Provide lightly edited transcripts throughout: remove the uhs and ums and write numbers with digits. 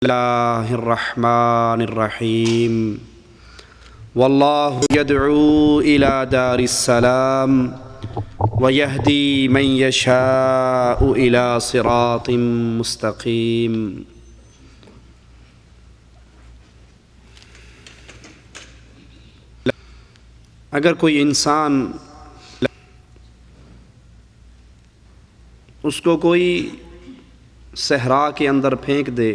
اللہ الرحمن الرحیم واللہ یدعو الی دار السلام ویہدی من یشاء الی صراط مستقیم۔ اگر کوئی انسان اس کو کوئی صحرا کے اندر پھینک دے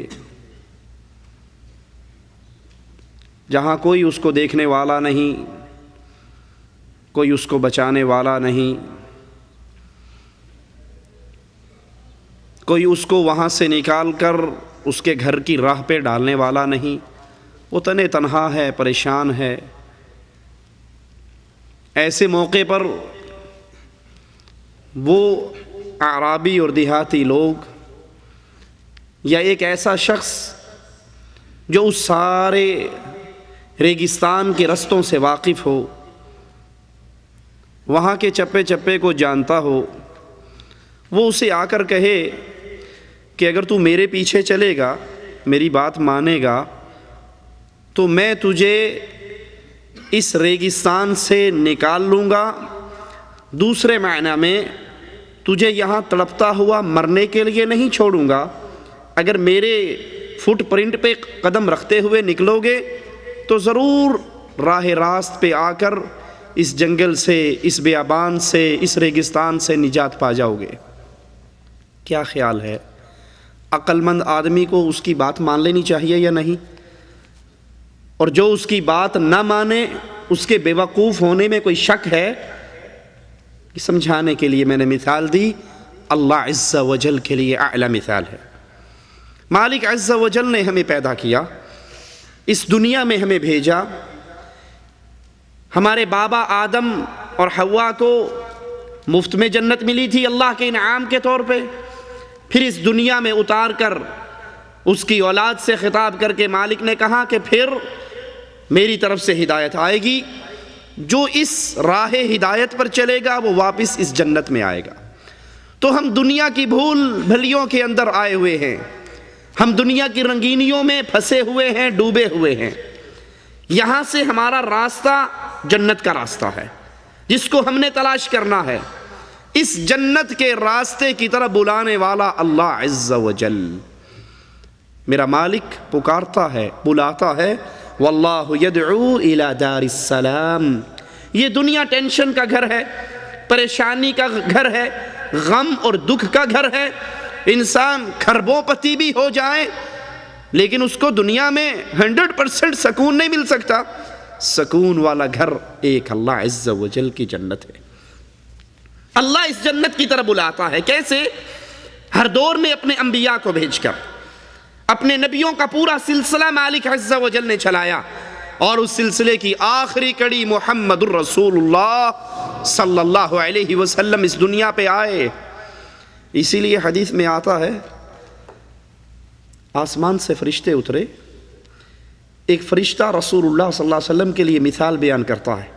جہاں کوئی اس کو دیکھنے والا نہیں، کوئی اس کو بچانے والا نہیں، کوئی اس کو وہاں سے نکال کر اس کے گھر کی راہ پہ ڈالنے والا نہیں، وہ تنہا ہے، پریشان ہے، ایسے موقع پر وہ اعرابی اور دیہاتی لوگ یا ایک ایسا شخص جو اس سارے ریگستان کے رستوں سے واقف ہو، وہاں کے چپے چپے کو جانتا ہو، وہ اسے آ کر کہے کہ اگر تو میرے پیچھے چلے گا، میری بات مانے گا، تو میں تجھے اس ریگستان سے نکال لوں گا، دوسرے معنی میں تجھے یہاں تڑپتا ہوا مرنے کے لیے نہیں چھوڑوں گا، اگر میرے فٹ پرنٹ پہ قدم رکھتے ہوئے نکلو گے تو ضرور راہ راست پہ آ کر اس جنگل سے، اس بیابان سے، اس ریگستان سے نجات پا جاؤ گے۔ کیا خیال ہے؟ عقل مند آدمی کو اس کی بات مان لینی چاہیے یا نہیں؟ اور جو اس کی بات نہ مانے، اس کے بے وقوف ہونے میں کوئی شک ہے؟ سمجھانے کے لیے میں نے مثال دی، اللہ عز و جل کے لیے اعلی مثال ہے۔ مالک عز و جل نے ہمیں پیدا کیا، اس دنیا میں ہمیں بھیجا، ہمارے بابا آدم اور حوا کو مفت میں جنت ملی تھی اللہ کے انعام کے طور پہ، پھر اس دنیا میں اتار کر اس کی اولاد سے خطاب کر کے مالک نے کہا کہ پھر میری طرف سے ہدایت آئے گی، جو اس راہ ہدایت پر چلے گا وہ واپس اس جنت میں آئے گا۔ تو ہم دنیا کی بھول بھلیوں کے اندر آئے ہوئے ہیں، ہم دنیا کی رنگینیوں میں پھنسے ہوئے ہیں، ڈوبے ہوئے ہیں۔ یہاں سے ہمارا راستہ جنت کا راستہ ہے جس کو ہم نے تلاش کرنا ہے۔ اس جنت کے راستے کی طرف بلانے والا اللہ عز و جل، میرا مالک پکارتا ہے، بلاتا ہے، واللہ یدعو الی دار السلام۔ یہ دنیا ٹینشن کا گھر ہے، پریشانی کا گھر ہے، غم اور دکھ کا گھر ہے، انسان کھربوں پتی بھی ہو جائے لیکن اس کو دنیا میں 100% سکون نہیں مل سکتا۔ سکون والا گھر ایک اللہ عز و جل کی جنت ہے۔ اللہ اس جنت کی طرف بلاتا ہے، کیسے؟ ہر دور میں اپنے انبیاء کو بھیج کر، اپنے نبیوں کا پورا سلسلہ مالک عز و جل نے چلایا، اور اس سلسلے کی آخری کڑی محمد الرسول اللہ صلی اللہ علیہ وسلم اس دنیا پہ آئے۔ اسی لیے حدیث میں آتا ہے، آسمان سے فرشتے اترے، ایک فرشتہ رسول اللہ صلی اللہ علیہ وسلم کے لیے مثال بیان کرتا ہے۔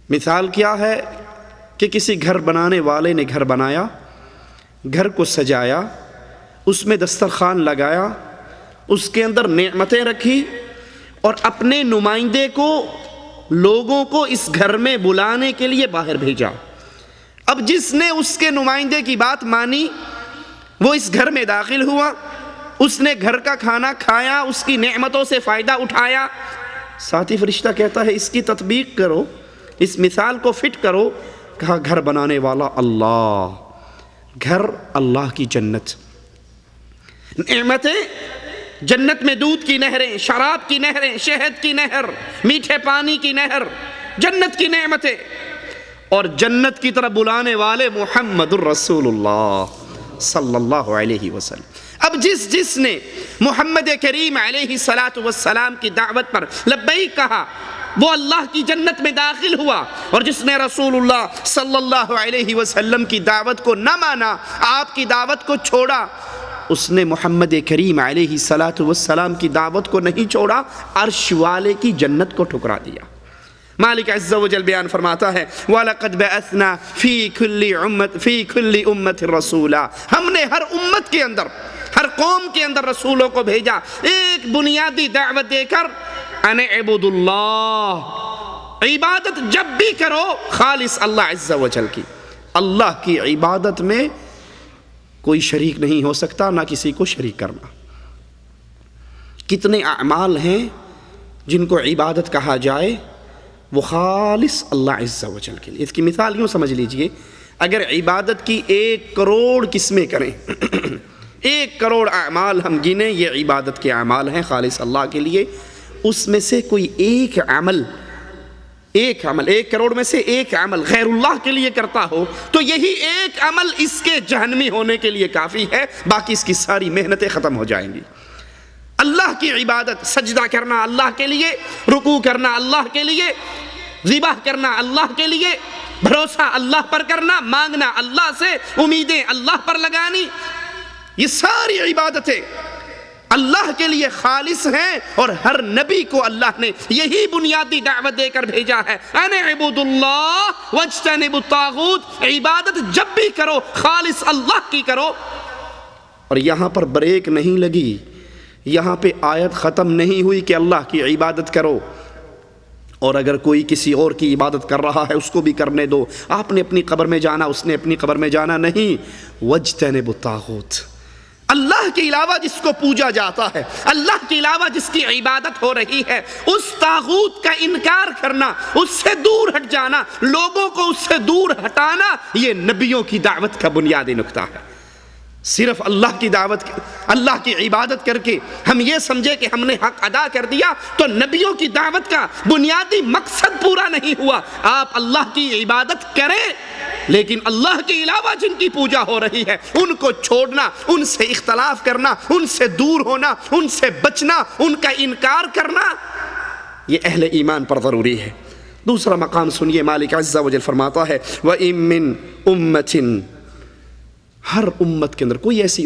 مثال کیا ہے؟ کہ کسی گھر بنانے والے نے گھر بنایا، گھر کو سجایا، اس میں دسترخوان لگایا، اس کے اندر نعمتیں رکھی، اور اپنے نمائندے کو، لوگوں کو اس گھر میں بلانے کے لیے باہر بھیجا۔ اب جس نے اس کے نمائندے کی بات مانی وہ اس گھر میں داخل ہوا، اس نے گھر کا کھانا کھایا، اس کی نعمتوں سے فائدہ اٹھایا۔ ساتھی فرشتہ کہتا ہے اس کی تطبیق کرو، اس مثال کو فٹ کرو۔ کہا گھر بنانے والا اللہ، گھر اللہ کی جنت، نعمتیں جنت میں دودھ کی نہریں، شراب کی نہریں، شہد کی نہر، میٹھے پانی کی نہر، جنت کی نعمتیں، اور جنت کی طرف بلانے والے محمد الرسول اللہ صلی اللہ علیہ وسلم۔ اب جس نے محمد کریم علیہ السلام کی دعوت پر لبیک کہا وہ اللہ کی جنت میں داخل ہوا، اور جس نے رسول اللہ صلی اللہ علیہ وسلم کی دعوت کو نہ مانا، آپ کی دعوت کو چھوڑا، اس نے محمد کریم علیہ السلام کی دعوت کو نہیں چھوڑا، عرش والے کی جنت کو ٹھکرا دیا۔ مالک عز و جل بیان فرماتا ہے وَلَقَدْ بَعَثْنَا فِي كُلِّ أُمَّةٍ رَسُولًا، ہم نے ہر امت کے اندر ہر قوم کے اندر رسولوں کو بھیجا، ایک بنیادی دعوت دے کر ان اعبدوا اللہ، عبادت جب بھی کرو خالص اللہ عز و جل کی، اللہ کی عبادت میں کوئی شریک نہیں ہو سکتا، نہ کسی کو شریک کرنا۔ کتنے اعمال ہیں جن کو عبادت کہا جائے وہ خالص اللہ عز و جل کے لیے۔ اس کی مثال یوں سمجھ لیجئے، اگر عبادت کی 1 کروڑ قسمیں کریں 1 کروڑ اعمال ہم گنیں، یہ عبادت کے اعمال ہیں خالص اللہ کے لیے، اس میں سے کوئی ایک عمل 1 کروڑ میں سے 1 عمل غیر اللہ کے لیے کرتا ہو تو یہی 1 عمل اس کے جہنمی ہونے کے لیے کافی ہے، باقی اس کی ساری محنتیں ختم ہو جائیں گی۔ اللہ کی عبادت، سجدہ کرنا اللہ کے لیے، رکوع کرنا اللہ کے لیے، ذبح کرنا اللہ کے لیے، بھروسہ اللہ پر کرنا، مانگنا اللہ سے، امیدیں اللہ پر لگانی، یہ ساری عبادتیں اللہ کے لیے خالص ہیں، اور ہر نبی کو اللہ نے یہی بنیادی دعوت دے کر بھیجا ہے، ان اعبدوا اللہ واجتنبوا الطاغوت، عبادت جب بھی کرو خالص اللہ کی کرو۔ اور یہاں پر بریک نہیں لگی، یہاں پہ آیت ختم نہیں ہوئی کہ اللہ کی عبادت کرو، اور اگر کوئی کسی اور کی عبادت کر رہا ہے اس کو بھی کرنے دو، آپ نے اپنی قبر میں جانا، اس نے اپنی قبر میں جانا نہیں۔ واجتنبوا الطاغوت، اللہ کے علاوہ جس کو پوجا جاتا ہے، اللہ کے علاوہ جس کی عبادت ہو رہی ہے، اس طاغوت کا انکار کرنا، اس سے دور ہٹ جانا، لوگوں کو اس سے دور ہٹانا، یہ نبیوں کی دعوت کا بنیادی نقطہ ہے۔ صرف اللہ کی دعوت، اللہ کی عبادت کر کے ہم یہ سمجھے کہ ہم نے حق ادا کر دیا تو نبیوں کی دعوت کا بنیادی مقصد پورا نہیں ہوا۔ آپ اللہ کی عبادت کریں لیکن اللہ کے علاوہ جن کی پوجا ہو رہی ہے ان کو چھوڑنا، ان سے اختلاف کرنا، ان سے دور ہونا، ان سے بچنا، ان کا انکار کرنا، یہ اہل ایمان پر ضروری ہے۔ دوسرا مقام سنیے، مالک عز و جل فرماتا ہے وَإِن مِّن أُمَّةٍ، ہر امت کے اندر کوئی ایسی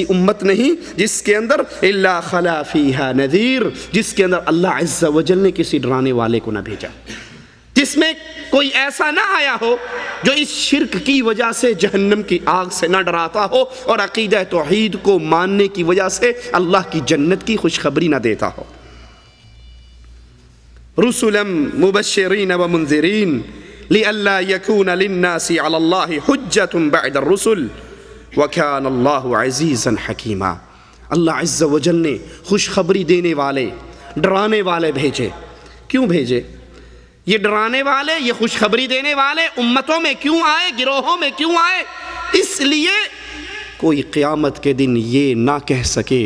امت نہیں جس کے اندر الا خلا فیہا نذیر، جس کے اندر اللہ عز و جل نے کسی ڈرانے والے کو نہ بھیجا، جس میں کوئی ایسا نہ آیا ہو جو اس شرک کی وجہ سے جہنم کی آگ سے نہ ڈراتا ہو اور عقیدہ توحید کو ماننے کی وجہ سے اللہ کی جنت کی خوشخبری نہ دیتا ہو۔ رسلا مبشرین ومنذرین لئلا يكون للناس على الله حجة بعد الرسل وكان الله عزيزا حكيما۔ اللہ عز و جل نے خوشخبری دینے والے، ڈرانے والے بھیجے۔ کیوں بھیجے؟ یہ ڈرانے والے، یہ خوشخبری دینے والے امتوں میں کیوں آئے، گروہوں میں کیوں آئے؟ اس لیے کوئی قیامت کے دن یہ نہ کہہ سکے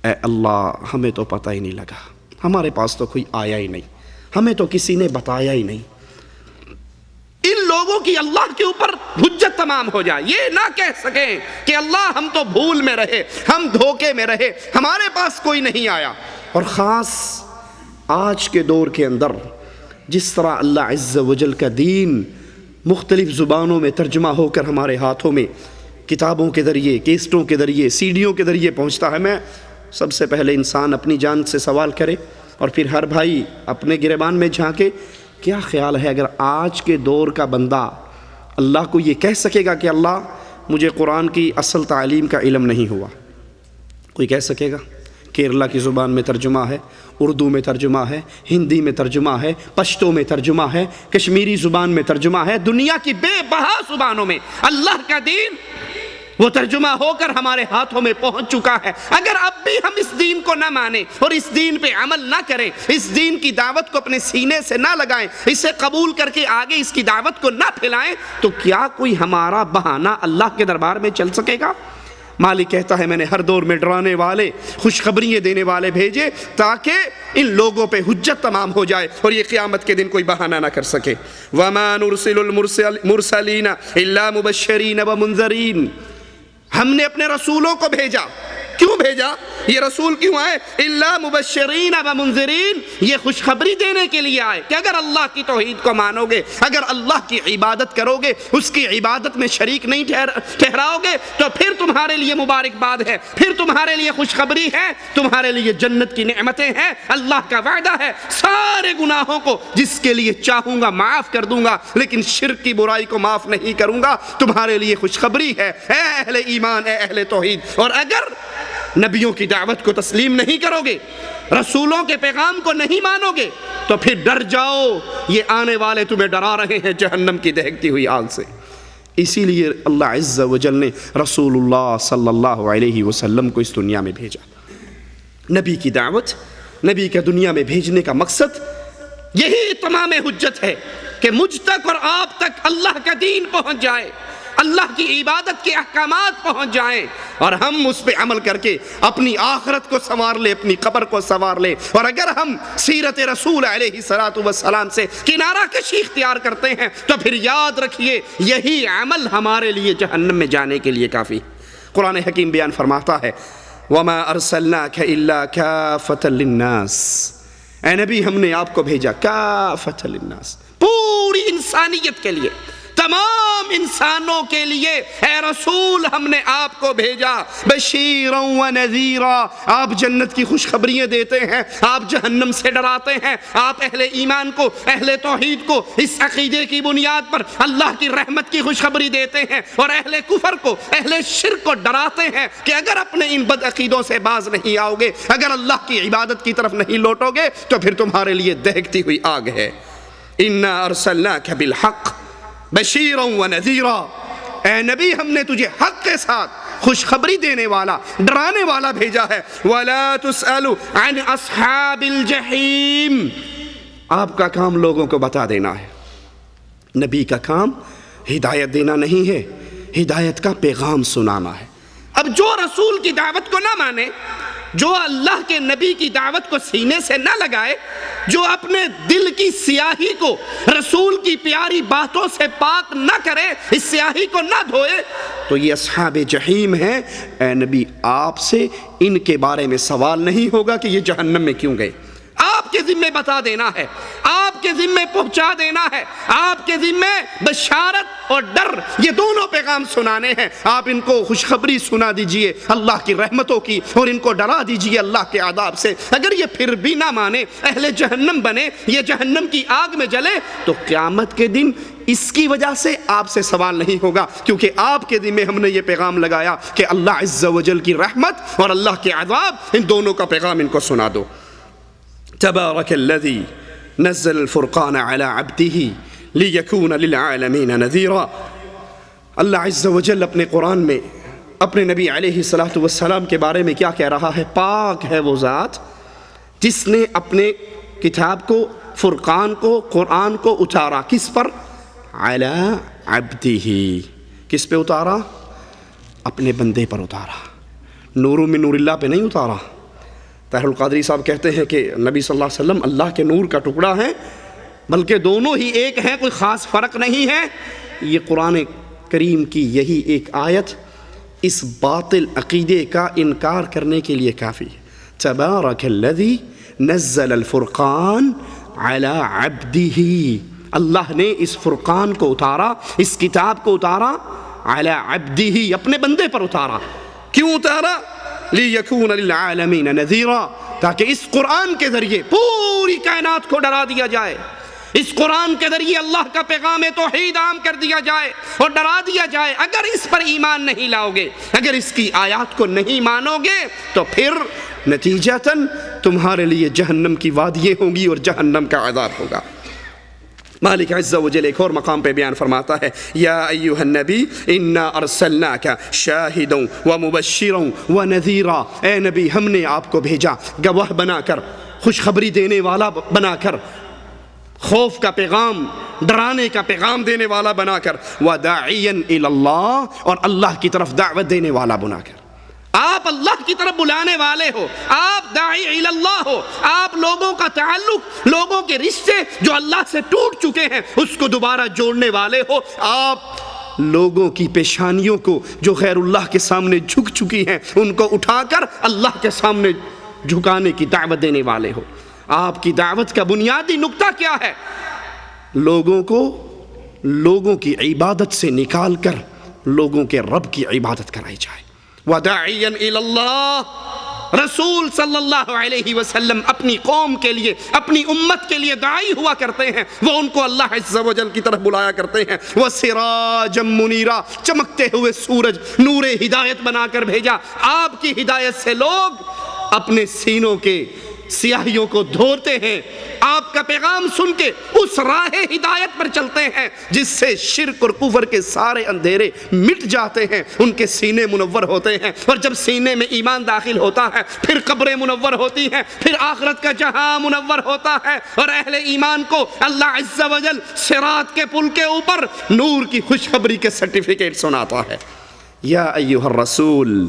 اے اللہ ہمیں تو پتہ ہی نہیں لگا، ہمارے پاس تو کوئی آیا ہی نہیں، ہمیں تو کسی نے بتایا ہی نہیں۔ ان لوگوں کی اللہ کے اوپر حجت تمام ہو جائے، یہ نہ کہہ سکیں کہ اللہ ہم تو بھول میں رہے، ہم دھوکے میں رہے، ہمارے پاس کوئی نہیں آیا۔ اور خاص آج کے دور کے اندر جس طرح اللہ عز و جل کا دین مختلف زبانوں میں ترجمہ ہو کر ہمارے ہاتھوں میں کتابوں کے ذریعے، کیسٹوں کے ذریعے، سیڈیوں کے ذریعے پہنچتا ہے، میں سب سے پہلے انسان اپنی جان سے سوال کرے اور پھر ہر بھائی اپنے گریبان میں جھانکے، کیا خیال ہے اگر آج کے دور کا بندہ اللہ کو یہ کہہ سکے گا کہ اللہ مجھے قرآن کی اصل تعلیم کا علم نہیں ہوا؟ کوئی کہہ سکے گا؟ کیرلا کی زبان میں ترجمہ ہے، اردو میں ترجمہ ہے، ہندی میں ترجمہ ہے، پشتو میں ترجمہ ہے، کشمیری زبان میں ترجمہ ہے، دنیا کی بے بہا زبانوں میں اللہ کا دین وہ ترجمہ ہو کر ہمارے ہاتھوں میں پہنچ چکا ہے۔ اگر اب بھی ہم اس دین کو نہ مانیں اور اس دین پہ عمل نہ کریں، اس دین کی دعوت کو اپنے سینے سے نہ لگائیں، اسے قبول کر کے آگے اس کی دعوت کو نہ پھیلائیں، تو کیا کوئی ہمارا بہانہ اللہ کے دربار میں چل سکے گا؟ مالک کہتا ہے میں نے ہر دور میں ڈرانے والے، خوشخبریاں دینے والے بھیجے تاکہ ان لوگوں پہ حجت تمام ہو جائے اور یہ قیامت کے دن کوئی بہانہ نہ کر سکے۔ وَمَا نُرْسِلُ الْمُرْسَلِينَ إِلَّا مُبَشِّرِينَ وَمُنذَرِينَ، ہم نے اپنے رسولوں کو بھیجا کیوں بھیجا؟ یہ رسول کیوں آئے؟ الا مبشرین و منذرین، یہ خوشخبری دینے کے لیے آئے کہ اگر اللہ کی توحید کو مانو گے، اگر اللہ کی عبادت کرو گے، اس کی عبادت میں شریک نہیں ٹھہراؤ گے، تو پھر تمہارے لیے مبارکباد ہے، پھر تمہارے لیے خوشخبری ہے، تمہارے لیے جنت کی نعمتیں ہیں، اللہ کا وعدہ ہے سارے گناہوں کو جس کے لیے چاہوں گا معاف کر دوں گا، لیکن شرک کی برائی کو معاف نہیں کروں گا۔ تمہارے لیے خوشخبری ہے اے اہل ایمان، اے اہل توحید۔ اور اگر نبیوں کی دعوت کو تسلیم نہیں کرو گے، رسولوں کے پیغام کو نہیں مانو گے، تو پھر ڈر جاؤ، یہ آنے والے تمہیں ڈرا رہے ہیں جہنم کی دہکتی ہوئی آگ سے۔ اسی لیے اللہ عز و جل نے رسول اللہ صلی اللہ علیہ وسلم کو اس دنیا میں بھیجا۔ نبی کی دعوت، نبی کا دنیا میں بھیجنے کا مقصد یہی تمام حجت ہے کہ مجھ تک اور آپ تک اللہ کا دین پہنچ جائے، اللہ کی عبادت کے احکامات پہنچ جائیں، اور ہم اس پہ عمل کر کے اپنی آخرت کو سنوار لیں، اپنی قبر کو سنوار لیں۔ اور اگر ہم سیرت رسول علیہ السلام سے کنارہ کشی اختیار کرتے ہیں تو پھر یاد رکھیے یہی عمل ہمارے لیے جہنم میں جانے کے لیے کافی۔ قرآن حکیم بیان فرماتا ہے وَمَا أَرْسَلْنَاكَ إِلَّا كَافَةً لِلنَّاسِ، اے نبی ہم نے آپ کو بھیجا کافۃ للناس، پوری انسانیت کے لیے، تمام انسانوں کے لیے اے رسول ہم نے آپ کو بھیجا، بشیرا و نذیرا، آپ جنت کی خوشخبریاں دیتے ہیں، آپ جہنم سے ڈراتے ہیں، آپ اہل ایمان کو، اہل توحید کو اس عقیدے کی بنیاد پر اللہ کی رحمت کی خوشخبری دیتے ہیں، اور اہل کفر کو، اہل شرک کو ڈراتے ہیں کہ اگر اپنے ان بد عقیدوں سے باز نہیں آؤ گے، اگر اللہ کی عبادت کی طرف نہیں لوٹو گے تو پھر تمہارے لیے دہکتی ہوئی آگ ہے۔ اِنَّا أَرْسَلْنَاكَ بِالْحَقِّ بشیرا و نذیرا، اے نبی ہم نے تجھے حق کے ساتھ خوشخبری دینے والا، ڈرانے والا بھیجا ہے۔ وَلَا تُسْأَلُ عَنْ أَصْحَابِ الْجَحِيمِ، آپ کا کام لوگوں کو بتا دینا ہے۔ نبی کا کام ہدایت دینا نہیں ہے، ہدایت کا پیغام سنانا ہے۔ اب جو رسول کی دعوت کو نہ مانے، جو اللہ کے نبی کی دعوت کو سینے سے نہ لگائے، جو اپنے دل کی سیاہی کو رسول کی پیاری باتوں سے پاک نہ کرے، اس سیاہی کو نہ دھوئے، تو یہ اصحاب جحیم ہیں۔ اے نبی آپ سے ان کے بارے میں سوال نہیں ہوگا کہ یہ جہنم میں کیوں گئے، آپ کے ذمہ بتا دینا ہے، آپ کے ذمہ پہنچا دینا ہے، آپ کے ذمہ بشارت اور ڈر یہ دونوں پیغام سنانے ہیں۔ آپ ان کو خوشخبری سنا دیجئے اللہ کی رحمتوں کی، اور ان کو ڈرا دیجئے اللہ کے عذاب سے۔ اگر یہ پھر بھی نہ مانے، اہل جہنم بنے، یہ جہنم کی آگ میں جلے، تو قیامت کے دن اس کی وجہ سے آپ سے سوال نہیں ہوگا، کیونکہ آپ کے ذمہ ہم نے یہ پیغام لگایا کہ اللہ عز و جل کی رحمت اور اللہ کے عذاب، ان دونوں کا پیغام ان کو سنا دو۔ تبارک الذی نزل الفرقان علی عبدہ لیکون للعالمین نذیرا۔ اللہ عز و جل اپنے قرآن میں اپنے نبی علیہ السلام کے بارے میں کیا کہہ رہا ہے؟ پاک ہے وہ ذات جس نے اپنے کتاب کو، فرقان کو، قرآن کو اتارا، کس پر؟ علی عبدہ، کس پہ اتارا؟ اپنے بندے پر اتارا، نور من نور اللہ پہ نہیں اتارا۔ طاہر القادری صاحب کہتے ہیں کہ نبی صلی اللہ علیہ وسلم اللہ کے نور کا ٹکڑا ہے، بلکہ دونوں ہی ایک ہیں، کوئی خاص فرق نہیں ہے۔ یہ قرآن کریم کی یہی ایک آیت اس باطل عقیدے کا انکار کرنے کے لیے کافی ہے۔ تبارک الذی نزل الفرقان علی عبدہ، اللہ نے اس فرقان کو اتارا، اس کتاب کو اتارا، علی عبدہ، اپنے بندے پر اتارا۔ کیوں اتارا؟ لیکون للعالمین نذیرا، تاکہ اس قرآن کے ذریعے پوری کائنات کو ڈرا دیا جائے، اس قرآن کے ذریعے اللہ کا پیغام توحید عام کر دیا جائے اور ڈرا دیا جائے۔ اگر اس پر ایمان نہیں لاؤ گے، اگر اس کی آیات کو نہیں مانو گے، تو پھر نتیجتاً تمہارے لیے جہنم کی وادییں ہوں گی اور جہنم کا عذاب ہوگا۔ مالک عز و جل ایک اور مقام پہ بیان فرماتا ہے یا ایہا النبی انا ارسلناک شاہدا و مبشرا و نذیرا، اے نبی ہم نے آپ کو بھیجا گواہ بنا کر، خوشخبری دینے والا بنا کر، خوف کا پیغام، ڈرانے کا پیغام دینے والا بنا کر، وداعیا الی اللہ، اور اللہ کی طرف دعوت دینے والا بنا کر۔ آپ اللہ کی طرف بلانے والے ہو، آپ داعی الی اللہ ہو، آپ لوگوں کا تعلق، لوگوں کے رشتے جو اللہ سے ٹوٹ چکے ہیں اس کو دوبارہ جوڑنے والے ہو۔ آپ لوگوں کی پیشانیوں کو جو غیر اللہ کے سامنے جھک چکی ہیں ان کو اٹھا کر اللہ کے سامنے جھکانے کی دعوت دینے والے ہو۔ آپ کی دعوت کا بنیادی نقطہ کیا ہے؟ لوگوں کو لوگوں کی عبادت سے نکال کر لوگوں کے رب کی عبادت کرائی جائے۔ وَدَاعِيًا إِلَى اللَّهِ، رسول صلی اللہ علیہ وسلم اپنی قوم کے لیے، اپنی امت کے لیے داعی ہوا کرتے ہیں، وہ ان کو اللہ عز و جل کی طرف بلایا کرتے ہیں۔ وَسِرَاجًا مُنِيرًا، چمکتے ہوئے سورج، نور ہدایت بنا کر بھیجا۔ آپ کی ہدایت سے لوگ اپنے سینوں کے سیاہیوں کو دھوتے ہیں، آپ کا پیغام سن کے اس راہ ہدایت پر چلتے ہیں جس سے شرک اور کفر کے سارے اندھیرے مٹ جاتے ہیں، ان کے سینے منور ہوتے ہیں، اور جب سینے میں ایمان داخل ہوتا ہے پھر قبریں منور ہوتی ہیں، پھر آخرت کا جہاں منور ہوتا ہے، اور اہل ایمان کو اللہ عز و جل صراط کے پل کے اوپر نور کی خوشخبری کے سرٹیفکیٹ سناتا ہے۔ یا ایھا الرسول،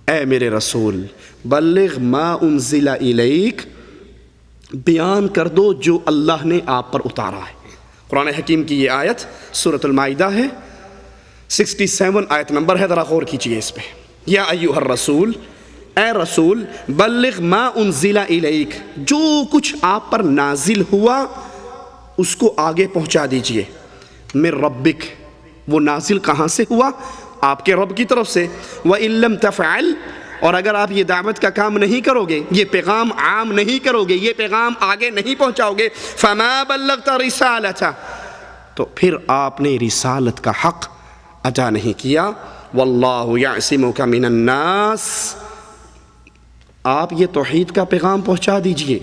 اے میرے رسول، بلغ ما انزل الیک، بیان کر دو جو اللہ نے آپ پر اتارا ہے۔ قرآن حکیم کی یہ آیت سورۃ المائدہ ہے، 67 آیت نمبر ہے، ذرا غور کیجئے اس پہ۔ یا ایھا الرسول، اے رسول، بلغ ما انزل الیک، جو کچھ آپ پر نازل ہوا اس کو آگے پہنچا دیجئے۔ من ربک، وہ نازل کہاں سے ہوا؟ آپ کے رب کی طرف سے۔ وَإِن لَّمْ تَفْعَلْ، اور اگر آپ یہ دعوت کا کام نہیں کرو گے، یہ پیغام عام نہیں کرو گے، یہ پیغام آگے نہیں پہنچاؤ گے، فَمَا بَلَّغْتَ رِسَالَتَهْ، تو پھر آپ نے رسالت کا حق ادا نہیں کیا۔ وَاللَّهُ يَعْصِمُكَ مِنَ النَّاسِ، آپ یہ توحید کا پیغام پہنچا دیجئے۔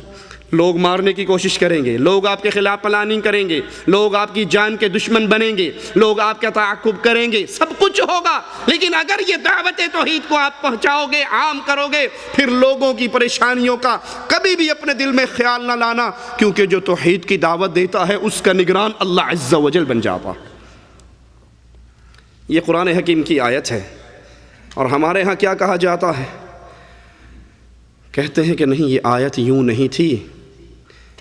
لوگ مارنے کی کوشش کریں گے، لوگ آپ کے خلاف پلاننگ کریں گے، لوگ آپ کی جان کے دشمن بنیں گے، لوگ آپ کا تعاقب کریں گے، سب کچھ ہوگا، لیکن اگر یہ دعوت توحید کو آپ پہنچاؤ گے، عام کرو گے، پھر لوگوں کی پریشانیوں کا کبھی بھی اپنے دل میں خیال نہ لانا، کیونکہ جو توحید کی دعوت دیتا ہے اس کا نگران اللہ عز و جل بن جاتا۔ یہ قرآن حکیم کی آیت ہے، اور ہمارے ہاں کیا کہا جاتا ہے؟ کہتے ہیں کہ نہیں، یہ آیت یوں نہیں تھی،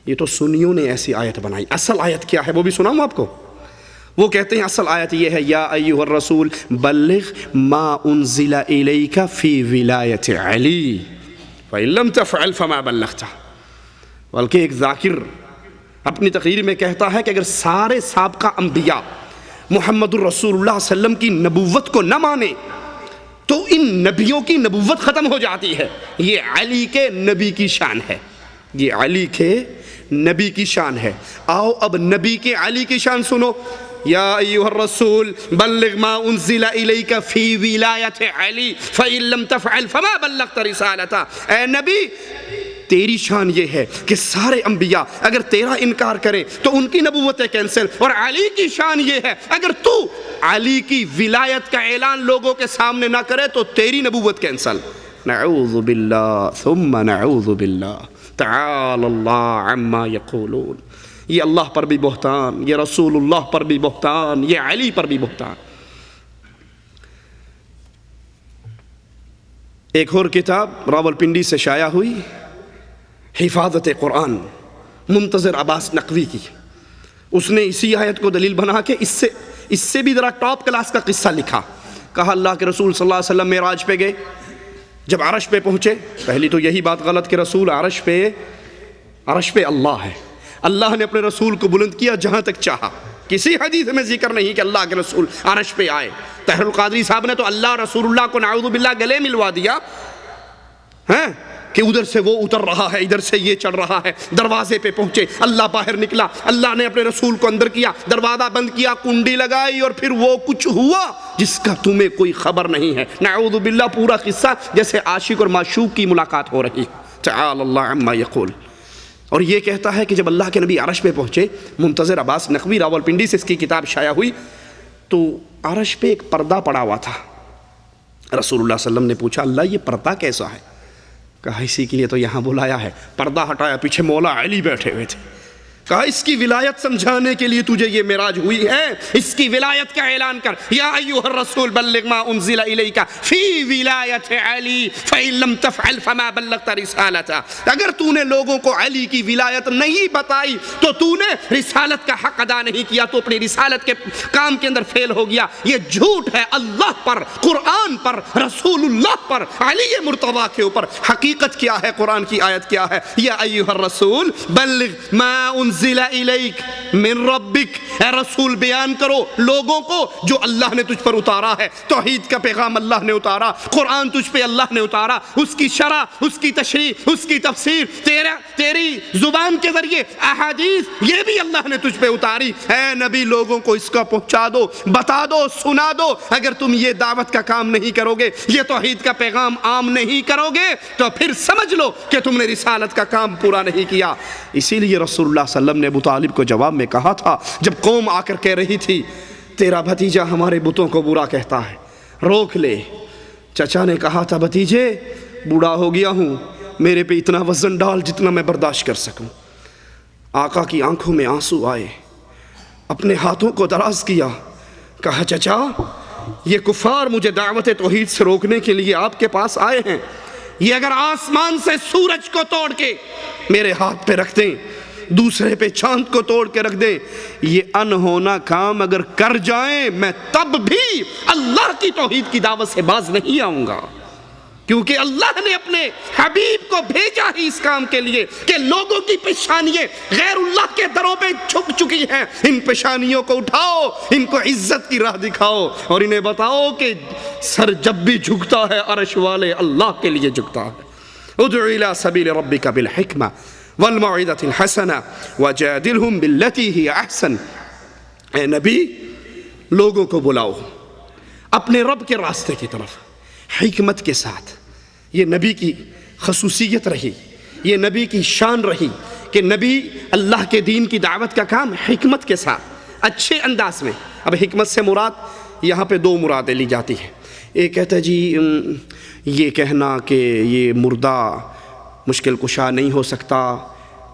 یہ تو سنیوں نے ایسی آیت بنائی۔ اصل آیت کیا ہے وہ بھی سناؤں آپ کو؟ وہ کہتے ہیں اصل آیت یہ ہے، یا ایھا الرسول بلغ ما انزل الیک فی ولایت علی فإن لم تفعل فما بلغت۔ بلکہ ایک ذاکر اپنی تقریر میں کہتا ہے کہ اگر سارے سابقہ انبیاء محمد الرسول اللہ صلی اللہ علیہ وسلم کی نبوت کو نہ مانے تو ان نبیوں کی نبوت ختم ہو جاتی ہے۔ یہ علی کے نبی کی شان ہے، یہ علی کے نبی کی شان ہے۔ آؤ اب نبی کے علی کی شان سنو۔ یا ایھا الرسول بلغ ما انزل الیک فی ولایت علی فإن لم تفعل فما بلغت رسالتہ، اے نبی تیری شان یہ ہے کہ سارے انبیاء اگر تیرا انکار کریں تو ان کی نبوتیں کینسل، اور علی کی شان یہ ہے اگر تو علی کی ولایت کا اعلان لوگوں کے سامنے نہ کرے تو تیری نبوت کینسل۔ نعوذ باللہ ثم نعوذ باللہ، تعالی اللہ عما یقولون۔ یہ اللہ پر بھی بہتان، یہ رسول اللہ پر بھی بہتان، یہ علی پر بھی بہتان۔ ایک اور کتاب راولپنڈی سے شائع ہوئی، حفاظت قرآن، منتظر عباس نقوی کی، اس نے اسی آیت کو دلیل بنا کے اس سے بھی ذرا ٹاپ کلاس کا قصہ لکھا۔ کہا اللہ کے رسول صلی اللہ علیہ وسلم معراج پہ گئے، جب عرش پہ پہنچے، پہلی تو یہی بات غلط کہ رسول عرش پہ اللہ ہے، اللہ نے اپنے رسول کو بلند کیا جہاں تک چاہا، کسی حدیث میں ذکر نہیں کہ اللہ کے رسول عرش پہ آئے۔ طاہر القادری صاحب نے تو اللہ رسول اللہ کو نعوذ باللہ گلے ملوا دیا کہ ادھر سے وہ اتر رہا ہے، ادھر سے یہ چڑھ رہا ہے۔ دروازے پہ پہنچے، اللہ باہر نکلا، اللہ نے اپنے رسول کو اندر کیا، دروازہ بند کیا، کنڈی لگائی، اور پھر وہ کچھ ہوا جس کا تمہیں کوئی خبر نہیں ہے۔ نعوذ باللہ پورا قصہ جیسے عاشق اور معشوق کی ملاقات ہو رہی۔ تعالی اللہ عما یقول۔ اور یہ کہتا ہے کہ جب اللہ کے نبی عرش پہ پہنچے، منتظر عباس نقوی راولپنڈی سے اس کی کتاب شائع ہوئی، تو عرش پہ ایک پردہ پڑا ہوا تھا۔ رسول اللہ صلی اللہ علیہ وسلم نے پوچھا اللہ یہ پردہ کیسا ہے؟ کہا اسی کے لیے تو یہاں بلایا ہے۔ پردہ ہٹایا، پیچھے مولا علی بیٹھے ہوئے تھے۔ کہا اس کی ولایت سمجھانے کے لیے تجھے یہ معراج ہوئی ہے، اس کی ولایت کا اعلان کر، یا ایھا الرسول بلغ ما انزل الیک فی ولایت علی فإن لم تفعل فما بلغت رسالتہ۔ اگر تو نے لوگوں کو علی کی ولایت نہیں بتائی تو تو نے رسالت کا حق ادا نہیں کیا، تو اپنی رسالت کے کام کے اندر فیل ہو گیا۔ یہ جھوٹ ہے اللہ پر، قرآن پر، رسول اللہ پر، علی مرتضیٰ کے اوپر۔ حقیقت کیا ہے؟ قرآن کی آیت کیا ہے؟ یا ایھا الرسول بلغ ما انزل الیک من ربک، اے رسول بیان کرو لوگوں کو جو اللہ نے تجھ پر اتارا ہے۔ توحید کا پیغام اللہ نے اتارا، قرآن تجھ پہ اللہ نے اتارا، اس کی شرح، اس کی تشریح، اس کی تفسیر، تیری زبان کے ذریعے احادیث یہ بھی اللہ نے تجھ پہ اتاری۔ اے نبی لوگوں کو اس کا پہنچا دو، بتا دو، سنا دو۔ اگر تم یہ دعوت کا کام نہیں کرو گے، یہ توحید کا پیغام عام نہیں کرو گے تو پھر سمجھ لو کہ تم نے رسالت کا کام پورا نہیں کیا۔ اسی لیے رسول اللہ صلی اللہ علیہ وسلم نے ابو طالب کو جواب میں کہا تھا، جب قوم آ کر کہہ رہی تھی تیرا بھتیجا ہمارے بتوں کو برا کہتا ہے، روک لے۔ چچا نے کہا تھا بھتیجے بوڑھا ہو گیا ہوں، میرے پہ اتنا وزن ڈال جتنا میں برداشت کر سکوں۔ آقا کی آنکھوں میں آنسو آئے، اپنے ہاتھوں کو دراز کیا، کہا چچا یہ کفار مجھے دعوت توحید سے روکنے کے لیے آپ کے پاس آئے ہیں، یہ اگر آسمان سے سورج کو توڑ کے میرے ہاتھ پہ رکھ دیں، دوسرے پہ چاند کو توڑ کے رکھ دیں، یہ انہونا کام اگر کر جائیں میں تب بھی اللہ کی توحید کی دعوت سے باز نہیں آؤں گا، کیونکہ اللہ نے اپنے حبیب کو بھیجا ہی اس کام کے لیے کہ لوگوں کی پیشانییں غیر اللہ کے دروں پہ جھک چکی ہیں، ان پیشانیوں کو اٹھاؤ، ان کو عزت کی راہ دکھاؤ، اور انہیں بتاؤ کہ سر جب بھی جھکتا ہے عرش والے اللہ کے لیے جھکتا ہے۔ ادع الی سبیل ربک بالحکمہ والموعظۃ الحسنہ وجادلہم باللتی ہی احسن۔ اے نبی لوگوں کو بلاؤ اپنے رب کے راستے کی طرف حکمت کے ساتھ۔ یہ نبی کی خصوصیت رہی، یہ نبی کی شان رہی کہ نبی اللہ کے دین کی دعوت کا کام حکمت کے ساتھ، اچھے انداز میں۔ اب حکمت سے مراد یہاں پہ دو مرادیں لی جاتی ہیں۔ ایک کہتا ہے جی یہ کہنا کہ یہ مردہ مشکل کشا نہیں ہو سکتا،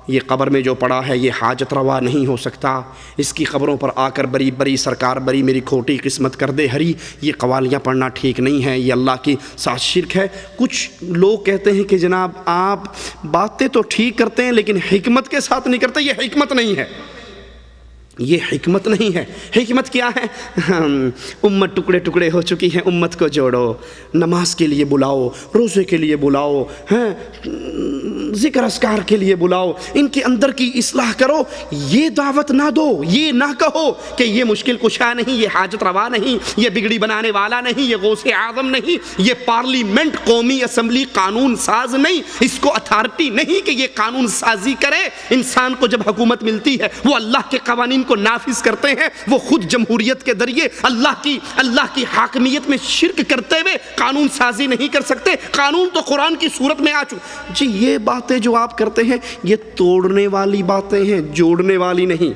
یہ قبر میں جو پڑا ہے یہ حاجت روا نہیں ہو سکتا، اس کی قبروں پر آ کر بری بری سرکار بری میری کھوٹی قسمت کر دے ہری، یہ قوالیاں پڑھنا ٹھیک نہیں ہے، یہ اللہ کی ساتھ شرک ہے۔ کچھ لوگ کہتے ہیں کہ جناب آپ باتیں تو ٹھیک کرتے ہیں لیکن حکمت کے ساتھ نہیں کرتے، یہ حکمت نہیں ہے، یہ حکمت نہیں ہے۔ حکمت کیا ہے؟ امت ٹکڑے ٹکڑے ہو چکی ہے، امت کو جوڑو، نماز کے لیے بلاؤ، روزے کے لیے بلاؤ، ذکر اذکار کے لیے بلاؤ، ان کے اندر کی اصلاح کرو۔ یہ دعوت نہ دو، یہ نہ کہو کہ یہ مشکل کشا نہیں، یہ حاجت روا نہیں، یہ بگڑی بنانے والا نہیں، یہ غوث اعظم نہیں، یہ پارلیمنٹ قومی اسمبلی قانون ساز نہیں، اس کو اتھارٹی نہیں کہ یہ قانون سازی کرے۔ انسان کو جب حکومت ملتی ہے وہ اللہ کے قوانین کو نافذ کرتے ہیں، وہ خود جمہوریت کے ذریعے اللہ کی حاکمیت میں شرک کرتے ہوئے قانون سازی نہیں کر سکتے۔ قانون تو قرآن کی صورت میں آ چکا۔ جی یہ باتیں جو آپ کرتے ہیں یہ توڑنے والی باتیں ہیں، جوڑنے والی نہیں۔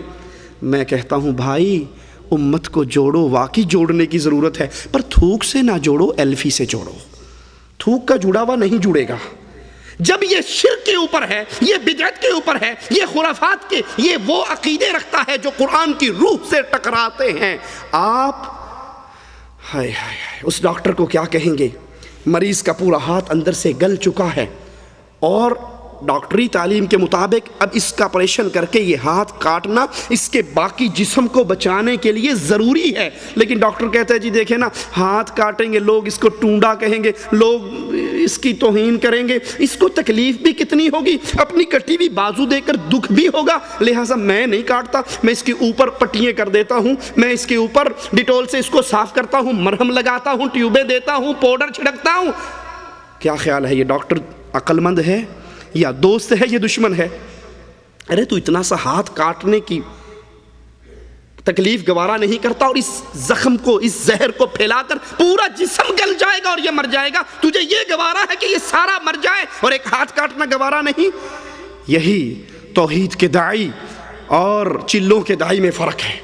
میں کہتا ہوں بھائی امت کو جوڑو، واقعی جوڑنے کی ضرورت ہے، پر تھوک سے نہ جوڑو، ایلفی سے جوڑو۔ تھوک کا جڑا ہوا نہیں جڑے گا۔ جب یہ شرک کے اوپر ہے، یہ بدعت کے اوپر ہے، یہ خرافات کے، یہ وہ عقیدے رکھتا ہے جو قرآن کی روح سے ٹکراتے ہیں، آپ اس ڈاکٹر کو کیا کہیں گے؟ مریض کا پورا ہاتھ اندر سے گل چکا ہے اور ڈاکٹری تعلیم کے مطابق اب اس کا آپریشن کر کے یہ ہاتھ کاٹنا اس کے باقی جسم کو بچانے کے لیے ضروری ہے، لیکن ڈاکٹر کہتا ہے جی دیکھیں نا ہاتھ کاٹیں گے لوگ اس کو ٹونڈا کہیں گے، لوگ اس کی توہین کریں گے، اس کو تکلیف بھی کتنی ہوگی، اپنی کٹی ہوئی بازو دے کر دکھ بھی ہوگا، لہٰذا میں نہیں کاٹتا، میں اس کے اوپر پٹیاں کر دیتا ہوں، میں اس کے اوپر ڈیٹول سے اس کو صاف کرتا ہوں، مرہم لگاتا ہوں، ٹیوبیں دیتا ہوں، پاؤڈر چھڑکتا ہوں۔ کیا خیال ہے یہ ڈاکٹر عقل مند ہے یا دوست ہے یا دشمن ہے؟ ارے تو اتنا سا ہاتھ کاٹنے کی تکلیف گوارا نہیں کرتا اور اس زخم کو، اس زہر کو پھیلا کر پورا جسم گل جائے گا اور یہ مر جائے گا، تجھے یہ گوارا ہے کہ یہ سارا مر جائے اور ایک ہاتھ کاٹنا گوارا نہیں؟ یہی توحید کے داعی اور چلوں کے داعی میں فرق ہے۔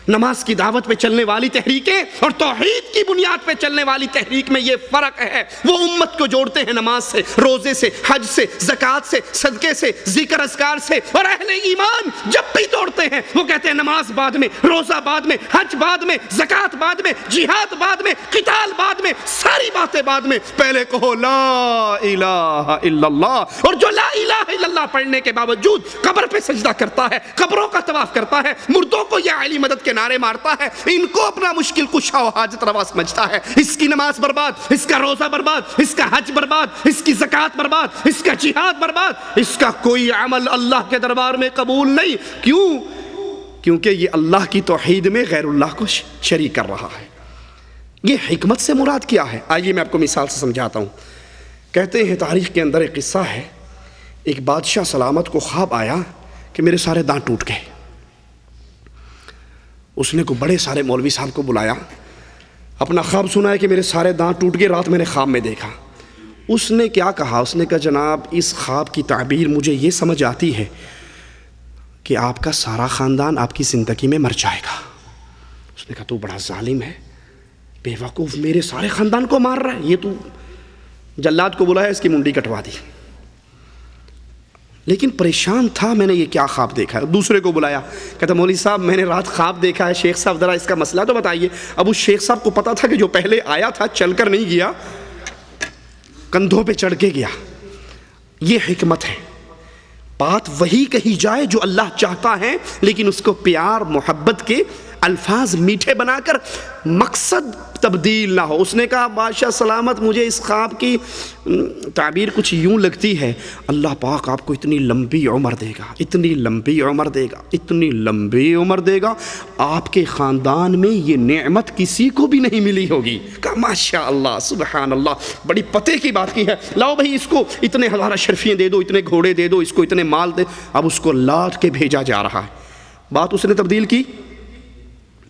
نماز کی دعوت پہ چلنے والی تحریکیں اور توحید کی بنیاد پہ چلنے والی تحریک میں یہ فرق ہے۔ وہ امت کو جوڑتے ہیں نماز سے، روزے سے، حج سے، زکوٰۃ سے، صدقے سے، ذکر اذکار سے، اور اہل ایمان جب بھی توڑتے ہیں وہ کہتے ہیں نماز بعد میں، روزہ بعد میں، حج بعد میں، زکوٰۃ بعد میں، جہاد بعد میں، قتال بعد میں، ساری باتیں بعد میں، پہلے کہو لا الہ الا اللہ۔ اور جو لا الہ الا اللہ پڑھنے کے باوجود قبر پہ سجدہ کرتا ہے، قبروں کا طواف کرتا ہے، مردوں کو یا علی مدد کے نعرے مارتا ہے، ان کو اپنا مشکل کشا و حاجت روا سمجھتا ہے، اس کی نماز برباد، اس کا روزہ برباد، اس کا حج برباد، اس کی زکوٰۃ برباد، اس کا جہاد برباد، اس کا کوئی عمل اللہ کے دربار میں قبول نہیں۔ کیوں؟ کیونکہ یہ اللہ کی توحید میں غیر اللہ کو شریک کر رہا ہے۔ یہ حکمت سے مراد کیا ہے؟ آئیے میں آپ کو مثال سے سمجھاتا ہوں۔ کہتے ہیں تاریخ کے اندر ایک قصہ ہے، ایک بادشاہ سلامت کو خواب آیا کہ میرے سارے دانت ٹوٹ گئے۔ اس نے کو بڑے سارے مولوی صاحب کو بلایا، اپنا خواب سنا ہے کہ میرے سارے دانت ٹوٹ گئے، رات میں نے خواب میں دیکھا۔ اس نے کیا کہا؟ اس نے کہا جناب اس خواب کی تعبیر مجھے یہ سمجھ آتی ہے کہ آپ کا سارا خاندان آپ کی زندگی میں مر جائے گا۔ اس نے کہا تو بڑا ظالم ہے، بے وقوف، میرے سارے خاندان کو مار رہا ہے، یہ تو جلاد کو بلایا، اس کی منڈی کٹوا دی۔ لیکن پریشان تھا، میں نے یہ کیا خواب دیکھا ہے؟ دوسرے کو بلایا، کہتا مولوی صاحب میں نے رات خواب دیکھا ہے، شیخ صاحب ذرا اس کا مسئلہ تو بتائیے۔ اب اس شیخ صاحب کو پتا تھا کہ جو پہلے آیا تھا چل کر نہیں گیا، کندھوں پہ چڑھ کے گیا۔ یہ حکمت ہے، بات وہی کہی جائے جو اللہ چاہتا ہے، لیکن اس کو پیار محبت کے الفاظ میٹھے بنا کر، مقصد تبدیل نہ ہو۔ اس نے کہا بادشاہ سلامت مجھے اس خواب کی تعبیر کچھ یوں لگتی ہے، اللہ پاک آپ کو اتنی لمبی عمر دے گا، اتنی لمبی عمر دے گا، اتنی لمبی عمر دے گا، آپ کے خاندان میں یہ نعمت کسی کو بھی نہیں ملی ہوگی۔ کہا ماشاء اللہ سبحان اللہ، بڑی پتے کی بات کی ہے، لاؤ بھائی اس کو اتنے ہزار اشرفیاں دے دو، اتنے گھوڑے دے دو، اس کو اتنے مال دے۔ اب اس کو لاٹ کے بھیجا جا رہا ہے۔ بات اس نے تبدیل کی،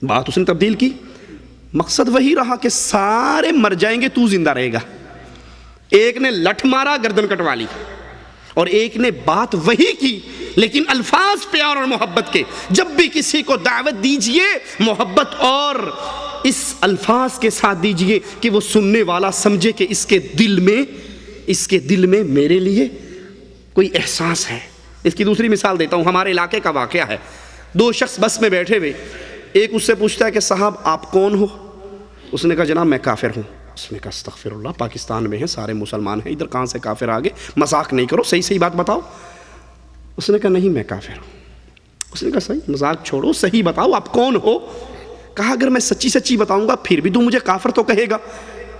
بات اس نے تبدیل کی، مقصد وہی رہا کہ سارے مر جائیں گے، تو زندہ رہے گا۔ ایک نے لٹھ مارا، گردن کٹوا لی، اور ایک نے بات وہی کی لیکن الفاظ پیار اور محبت کے۔ جب بھی کسی کو دعوت دیجئے محبت اور اس الفاظ کے ساتھ دیجئے کہ وہ سننے والا سمجھے کہ اس کے دل میں میرے لیے کوئی احساس ہے۔ اس کی دوسری مثال دیتا ہوں، ہمارے علاقے کا واقعہ ہے۔ دو شخص بس میں بیٹھے ہوئے، ایک اس سے پوچھتا ہے کہ صاحب آپ کون ہو؟ اس نے کہا جناب میں کافر ہوں۔ اس نے کہا استغفر اللہ، پاکستان میں ہیں، سارے مسلمان ہیں، ادھر کہاں سے کافر آگے؟ مذاق نہیں کرو، صحیح بات بتاؤ۔ اس نے کہا نہیں میں کافر ہوں۔ اس نے کہا صحیح، مذاق چھوڑو، صحیح بتاؤ آپ کون ہو؟ کہا اگر میں سچی بتاؤں گا پھر بھی تو مجھے کافر تو کہے گا۔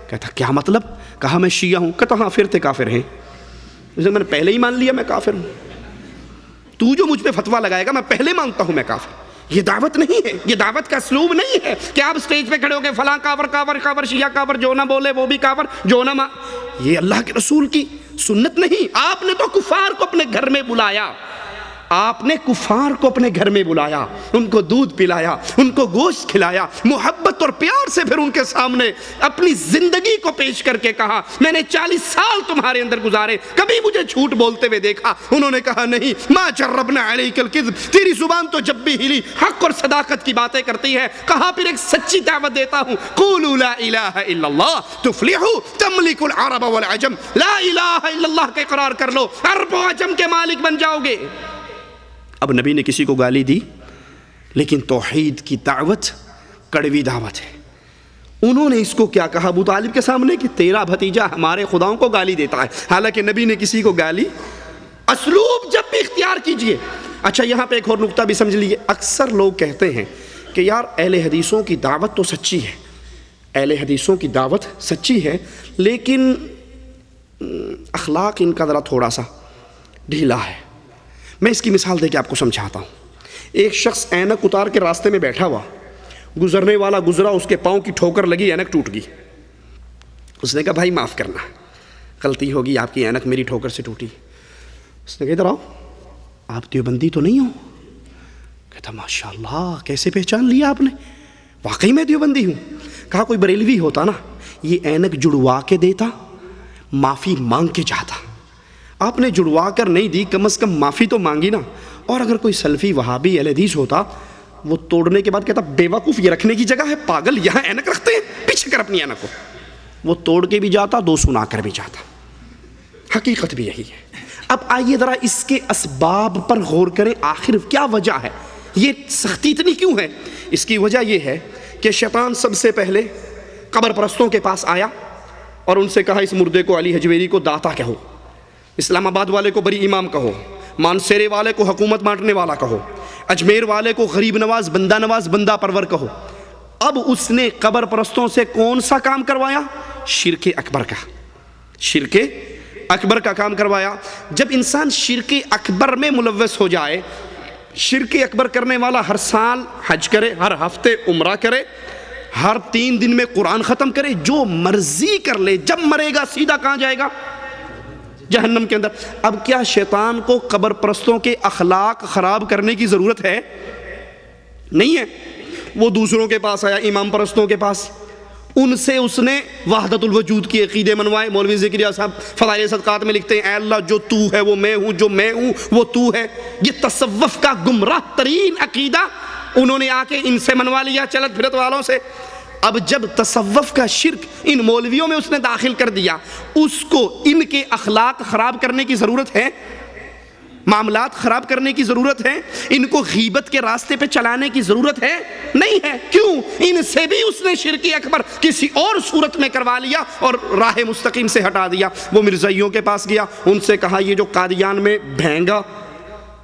کہتا کیا مطلب؟ کہا میں شیعہ ہوں۔ کہتا ہاں پھر تے کافر ہیں۔ اس نے میں نے پہلے ہی مان لیا میں کافر ہوں، تو جو مجھ پہ فتویٰ لگائے گا میں پہلے مانتا ہوں میں کافر۔ یہ دعوت نہیں ہے، یہ دعوت کا اسلوب نہیں ہے کہ آپ سٹیج پہ کھڑے ہو کے فلاں کافر، شیعہ کافر، جو نہ بولے وہ بھی کافر، جو نہ یہ اللہ کے رسول کی سنت نہیں۔ آپ نے تو کفار کو اپنے گھر میں بلایا، آپ نے کفار کو اپنے گھر میں بلایا، ان کو دودھ پلایا، ان کو گوشت کھلایا، محبت اور پیار سے پھر ان کے سامنے اپنی زندگی کو پیش کر کے کہا میں نے 40 سال تمہارے اندر گزارے، کبھی مجھے جھوٹ بولتے ہوئے دیکھا؟ انہوں نے کہا نہیں، ما جربنا علیک الکذب، تیری زبان تو جب بھی ہلی حق اور صداقت کی باتیں کرتی ہے۔ کہا پھر ایک سچی دعوت دیتا ہوں، قولوا لا الہ الا اللہ تفلحوا تملک العرب والعجم، لا الہ الا اللہ کے اقرار کر لو، عرب و عجم کے مالک بن جاؤ گے۔ اب نبی نے کسی کو گالی دی، لیکن توحید کی دعوت کڑوی دعوت ہے۔ انہوں نے اس کو کیا کہا ابو طالب کے سامنے کہ تیرا بھتیجا ہمارے خداؤں کو گالی دیتا ہے، حالانکہ نبی نے کسی کو گالی۔ اسلوب جب بھی اختیار کیجئے۔ اچھا یہاں پہ ایک اور نقطہ بھی سمجھ لیجئے، اکثر لوگ کہتے ہیں کہ یار اہل حدیثوں کی دعوت تو سچی ہے، اہل حدیثوں کی دعوت سچی ہے، لیکن اخلاق ان کا ذرا تھوڑا سا ڈھیلا ہے۔ میں اس کی مثال دے کے آپ کو سمجھاتا ہوں۔ ایک شخص اینک اتار کے راستے میں بیٹھا ہوا، گزرنے والا گزرا، اس کے پاؤں کی ٹھوکر لگی، اینک ٹوٹ گئی۔ اس نے کہا بھائی معاف کرنا، غلطی ہوگی، آپ کی اینک میری ٹھوکر سے ٹوٹی۔ اس نے کہا ادھر آؤ، آپ دیوبندی تو نہیں ہو؟ کہتا ماشاءاللہ کیسے پہچان لیا آپ نے؟ واقعی میں دیوبندی ہوں۔ کہا کوئی بریلوی ہوتا نا یہ اینک جڑوا کے دیتا، معافی مانگ کے جاتا، آپ نے جڑوا کر نہیں دی، کم از کم معافی تو مانگی نا۔ اور اگر کوئی سلفی وہابی اہل حدیث ہوتا وہ توڑنے کے بعد کہتا بیوقوف یہ رکھنے کی جگہ ہے، پاگل یہاں اینک رکھتے ہیں، پیچھے کر اپنی اینک کو. وہ توڑ کے بھی جاتا، 2 سنا کر بھی جاتا. حقیقت بھی یہی ہے. اب آئیے ذرا اس کے اسباب پر غور کریں، آخر کیا وجہ ہے، یہ سختی اتنی کیوں ہے؟ اس کی وجہ یہ ہے کہ شیطان سب سے پہلے قبر پرستوں کے پاس آیا اور ان سے کہا اس مردے کو علی حجویری کو داتا کہو، اسلام آباد والے کو بری امام کہو، مانسیرے والے کو حکومت بانٹنے والا کہو، اجمیر والے کو غریب نواز، بندہ پرور کہو. اب اس نے قبر پرستوں سے کون سا کام کروایا؟ شرک اکبر کا. شرک اکبر کا کام کروایا. جب انسان شرک اکبر میں ملوث ہو جائے، شرک اکبر کرنے والا ہر سال حج کرے، ہر ہفتے عمرہ کرے، ہر 3 دن میں قرآن ختم کرے، جو مرضی کر لے، جب مرے گا سیدھا کہاں جائے گا؟ جہنم کے اندر. اب کیا شیطان کو قبر پرستوں کے اخلاق خراب کرنے کی ضرورت ہے؟ نہیں ہے. وہ دوسروں کے پاس آیا، امام پرستوں کے پاس، ان سے اس نے وحدت الوجود کی عقیدے منوائے. مولوی ذکریہ صاحب فضائل صدقات میں لکھتے ہیں اے اللہ جو تو ہے وہ میں ہوں، جو میں ہوں وہ تو ہے. یہ تصوف کا گمراہ ترین عقیدہ انہوں نے آ کے ان سے منوا لیا، چلت پھرت والوں سے. اب جب تصوف کا شرک ان مولویوں میں اس نے داخل کر دیا، اس کو ان کے اخلاق خراب کرنے کی ضرورت ہے، معاملات خراب کرنے کی ضرورت ہے، ان کو غیبت کے راستے پہ چلانے کی ضرورت ہے؟ نہیں ہے. کیوں؟ ان سے بھی اس نے شرک اکبر کسی اور صورت میں کروا لیا اور راہ مستقیم سے ہٹا دیا. وہ مرزائیوں کے پاس گیا، ان سے کہا یہ جو قادیان میں بھینگا،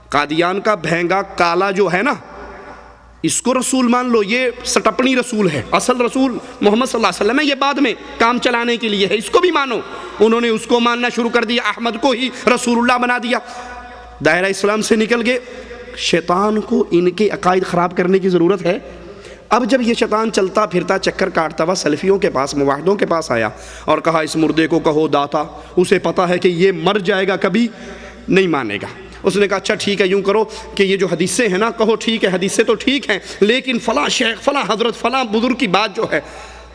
قادیان کا بھینگا کالا جو ہے نا، اس کو رسول مان لو، یہ سٹپنی رسول ہے، اصل رسول محمد صلی اللہ علیہ وسلم ہے، یہ بعد میں کام چلانے کے لیے ہے، اس کو بھی مانو. انہوں نے اس کو ماننا شروع کر دیا، احمد کو ہی رسول اللہ بنا دیا. دائرہ اسلام سے نکل گئے. شیطان کو ان کے عقائد خراب کرنے کی ضرورت ہے. اب جب یہ شیطان چلتا پھرتا چکر کاٹتا ہوا سلفیوں کے پاس، موحدوں کے پاس آیا اور کہا اس مردے کو کہو داتا، اسے پتا ہے کہ یہ مر جائے گا، کبھی نہیں مانے گا. اس نے کہا اچھا ٹھیک ہے، یوں کرو کہ یہ جو حدیثیں ہیں نا، کہو ٹھیک ہے حدیثیں تو ٹھیک ہیں، لیکن فلاں شیخ، فلاں حضرت، فلاں بزرگ کی بات جو ہے،